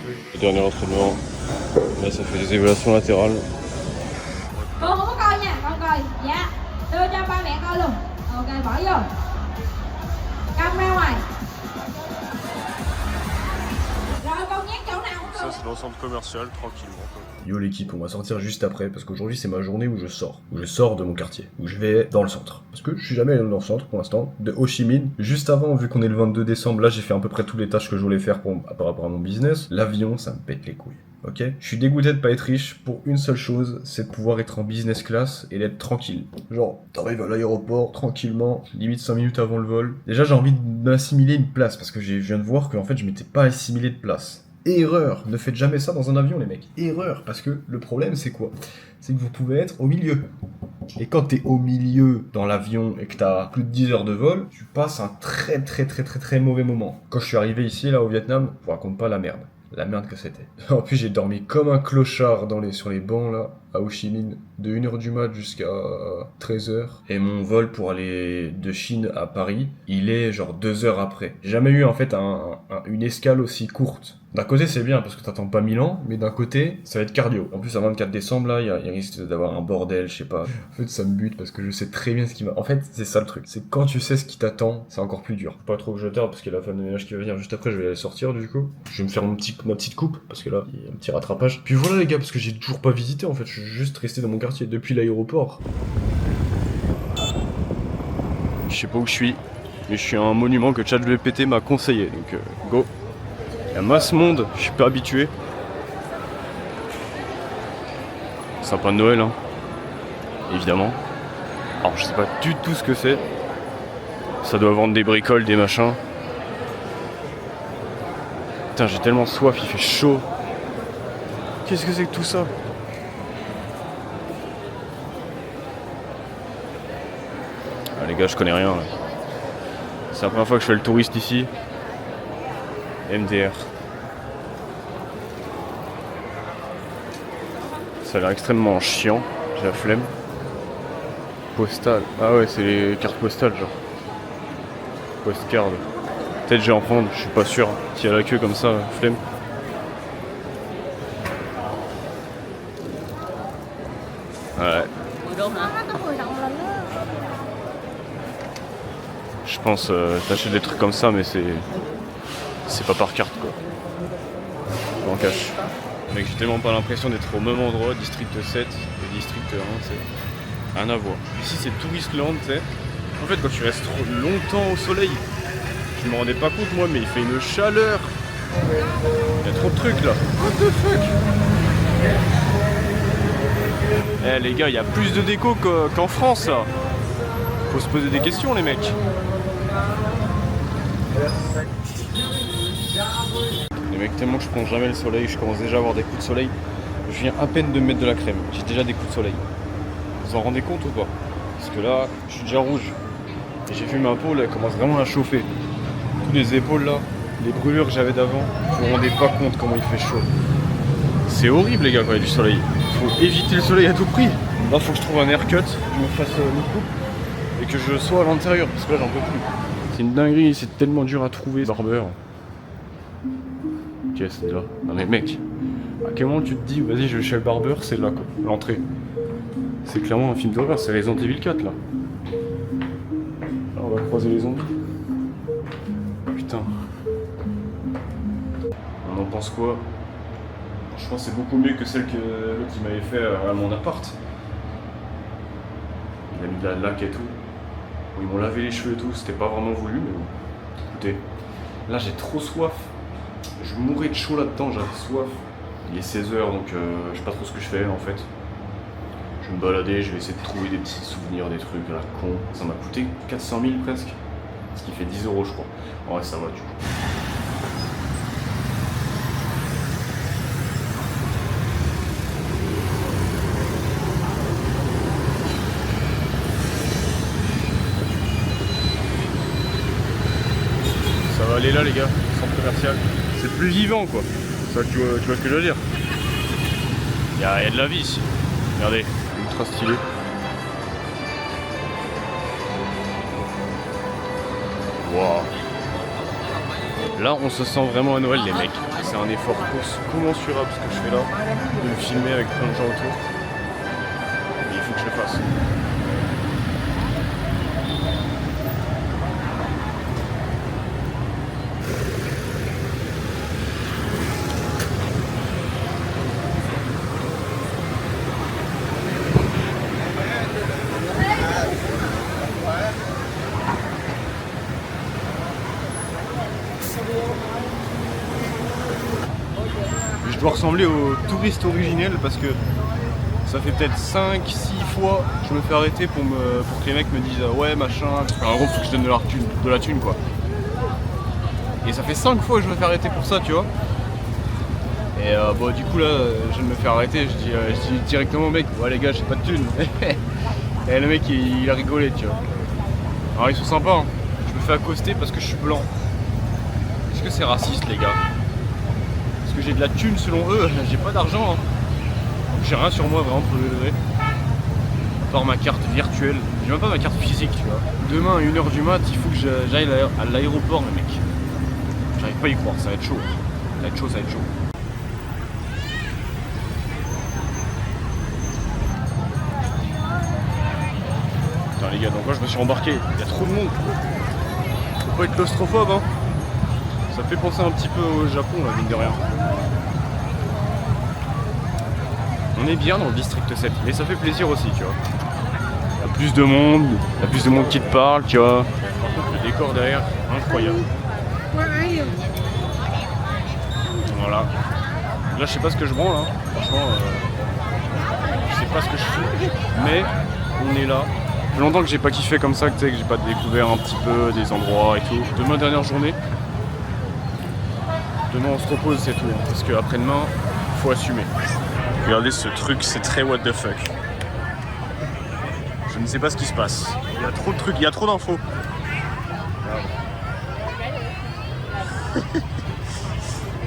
truc. Le dernier entraînement, là ça fait des évaluations latérales. Cô không có coi nha, con coi. Dạ. Đưa cho ba mẹ coi luôn. Ok, bỏ vô. Cong ra ngoài. Rồi con nhét chỗ nào cũng Ça được. c'est dans le centre commercial, tranquillement quoi. Yo l'équipe, on va sortir juste après parce qu'aujourd'hui c'est ma journée où je sors de mon quartier, où je vais dans le centre. Parce que je suis jamais allé dans le centre pour l'instant, de Ho Chi Minh. Juste avant, vu qu'on est le 22 décembre, là j'ai fait à peu près toutes les tâches que je voulais faire par rapport à mon business. L'avion, ça me pète les couilles. Ok, je suis dégoûté de pas être riche pour une seule chose, c'est de pouvoir être en business class et d'être tranquille. Genre, t'arrives à l'aéroport tranquillement, limite 5 minutes avant le vol. Déjà, j'ai envie de m'assimiler une place parce que je viens de voir qu'en fait, je m'étais pas assimilé de place. Erreur, ne faites jamais ça dans un avion les mecs. Erreur, parce que le problème c'est quoi? C'est que vous pouvez être au milieu. Et quand t'es au milieu dans l'avion et que t'as plus de 10 heures de vol, tu passes un très mauvais moment. Quand je suis arrivé ici là au Vietnam, je vous raconte pas la merde. La merde que c'était. En plus j'ai dormi comme un clochard sur les bancs là, à Ho Chi Minh, de 1h du mat jusqu'à 13h. Et mon vol pour aller de Chine à Paris, il est genre 2 heures après. J'ai jamais eu en fait une escale aussi courte. D'un côté c'est bien parce que t'attends pas 1000 ans, mais d'un côté ça va être cardio. En plus à 24 décembre là, il risque d'avoir un bordel, je sais pas. En fait ça me bute parce que je sais très bien ce qui va... En fait c'est ça le truc, c'est quand tu sais ce qui t'attend, c'est encore plus dur. Pas trop que je tarde parce qu'il y a la femme de ménage qui va venir juste après, je vais aller sortir du coup. Je vais me faire ma petite coupe parce que là, il y a un petit rattrapage. Puis voilà les gars, parce que j'ai toujours pas visité en fait, je suis juste resté dans mon quartier depuis l'aéroport. Je sais pas où je suis, mais je suis à un monument que ChatGPT m'a conseillé, donc go. Il y a masse monde, je suis pas habitué. Sapin de Noël, hein. Évidemment. Alors je sais pas du tout ce que c'est. Ça doit vendre des bricoles, des machins. Putain, j'ai tellement soif, il fait chaud. Qu'est-ce que c'est que tout ça? Ah les gars, je connais rien là. C'est la première fois que je fais le touriste ici. MDR. Ça a l'air extrêmement chiant, j'ai la flemme. Postal. Ah ouais, c'est les cartes postales genre. Postcard. Peut-être je vais en prendre, je suis pas sûr. S'il y a la queue comme ça, flemme. Ouais. Je pense t'achètes des trucs comme ça, mais c'est pas par carte quoi. En cash. Mec, j'ai tellement pas l'impression d'être au même endroit, district 7 et district 1, tu sais. Rien à voir. Ici c'est Touristland, tu sais. En fait, quand tu restes trop longtemps au soleil, je me rendais pas compte moi, mais il fait une chaleur. Il y a trop de trucs là. What the fuck? Eh les gars, il y a plus de déco qu'en France là. Faut se poser des questions les mecs. Les mecs, tellement que je prends jamais le soleil, je commence déjà à avoir des coups de soleil. Je viens à peine de me mettre de la crème, j'ai déjà des coups de soleil. Vous en rendez compte ou pas? Parce que là, je suis déjà rouge. Et j'ai vu ma peau, là, elle commence vraiment à chauffer. Tous les épaules là, les brûlures que j'avais d'avant, vous vous rendez pas compte comment il fait chaud. C'est horrible les gars quand il y a du soleil. Faut éviter le soleil à tout prix. Là faut que je trouve un haircut, je me fasse une coupe et que je sois à l'intérieur parce que là j'en peux plus. C'est une dinguerie, c'est tellement dur à trouver barbeur. Ok, c'est là. Non mais mec, à quel moment tu te dis vas-y je vais chez le barbeur, c'est là quoi, l'entrée. C'est clairement un film d'horreur, c'est Resident Evil 4 là. Là on va croiser les zombies. Putain. On en pense quoi? Je pense que c'est beaucoup mieux que celle que l'autre il m'avait fait à mon appart. Il a mis de la laque et tout. Ils m'ont lavé les cheveux et tout, c'était pas vraiment voulu, mais bon. Écoutez, là j'ai trop soif. Je mourais de chaud là-dedans, j'avais soif. Il est 16h donc je sais pas trop ce que je fais en fait. Je vais me balader, je vais essayer de trouver des petits souvenirs, des trucs à la con. Ça m'a coûté 400 000 presque. Ce qui fait 10 € je crois. En vrai ça va du coup. elle est là les gars, centre commercial. C'est plus vivant quoi. Ça, tu vois ce que je veux dire. Il y a de la vie ici. Regardez, ultra stylé. Wow. Là on se sent vraiment à Noël les mecs. C'est un effort commensurable ce que je fais là. De me filmer avec plein de gens autour. Et il faut que je le fasse. Je dois ressembler au touriste originel parce que ça fait peut-être 5-6 fois que je me fais arrêter pour que les mecs me disent ouais machin, en gros faut que je donne de la thune quoi. Et ça fait 5 fois que je me fais arrêter pour ça tu vois. Et bon du coup là je me fais arrêter, je dis directement au mec ouais les gars j'ai pas de thune. Et le mec il a rigolé tu vois. Alors ils sont sympas hein. Je me fais accoster parce que je suis blanc. Est-ce que c'est raciste les gars? Que j'ai de la thune selon eux, j'ai pas d'argent hein. J'ai rien sur moi vraiment pour le degré. À part ma carte virtuelle, j'ai même pas ma carte physique tu vois. Demain à 1h du mat, il faut que j'aille à l'aéroport le mec. J'arrive pas à y croire, ça va être chaud. Ça va être chaud, ça va être chaud. Putain les gars, donc moi je me suis embarqué, il y a trop de monde. Faut pas être claustrophobe hein. Ça fait penser un petit peu au Japon, là, mine de rien. On est bien dans le district 7, mais ça fait plaisir aussi, tu vois. Il y a plus de monde, qui te parle, tu vois. Par contre, le décor derrière, incroyable. Voilà. Là, je sais pas ce que je branle, hein. Franchement, je sais pas ce que je fais. Mais on est là. Ça fait longtemps que j'ai pas kiffé comme ça, que j'ai pas découvert un petit peu des endroits et tout. Demain, dernière journée. Demain on se repose c'est tout, hein, parce qu'après-demain, faut assumer. Regardez ce truc, c'est très what the fuck. Je ne sais pas ce qui se passe. Il y a trop de trucs, il y a trop d'infos. Il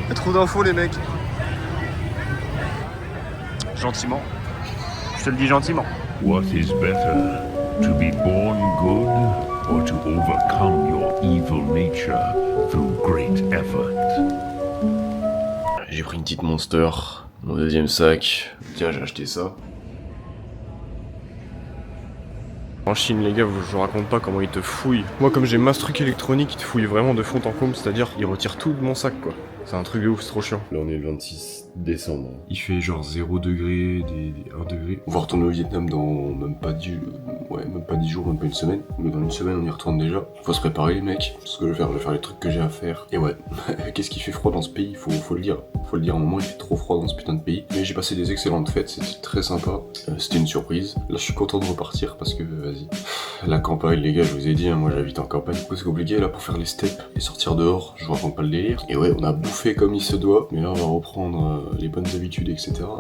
y a trop d'infos les mecs. Gentiment. Je te le dis gentiment. What is better, to be born good or to overcome your evil nature through great effort? J'ai pris une petite Monster, mon deuxième sac. Tiens, j'ai acheté ça. En Chine, les gars, je vous raconte pas comment ils te fouillent. Moi, comme j'ai masse truc électronique, ils te fouillent vraiment de fond en comble, c'est-à-dire ils retirent tout de mon sac, quoi. C'est un truc de ouf, c'est trop chiant. Là, on est le 26 décembre. Il fait genre 0 degré, 1 degré. On va retourner au Vietnam dans même pas 10 jours, même pas une semaine. Mais dans une semaine, on y retourne déjà. Faut se préparer, les mecs. Ce que je vais faire les trucs que j'ai à faire. Et ouais, qu'est-ce qui fait froid dans ce pays? Faut le dire. Faut le dire, à un moment, il fait trop froid dans ce putain de pays. Mais j'ai passé des excellentes fêtes, c'était très sympa. C'était une surprise. Là, je suis content de repartir parce que, vas-y. La campagne, les gars, je vous ai dit, hein, moi j'habite en campagne. Du coup, c'est compliqué là pour faire les steps et sortir dehors. Je vous raconte pas le délire. Et ouais, on a bouffé comme il se doit. Mais là, on va reprendre les bonnes habitudes, etc.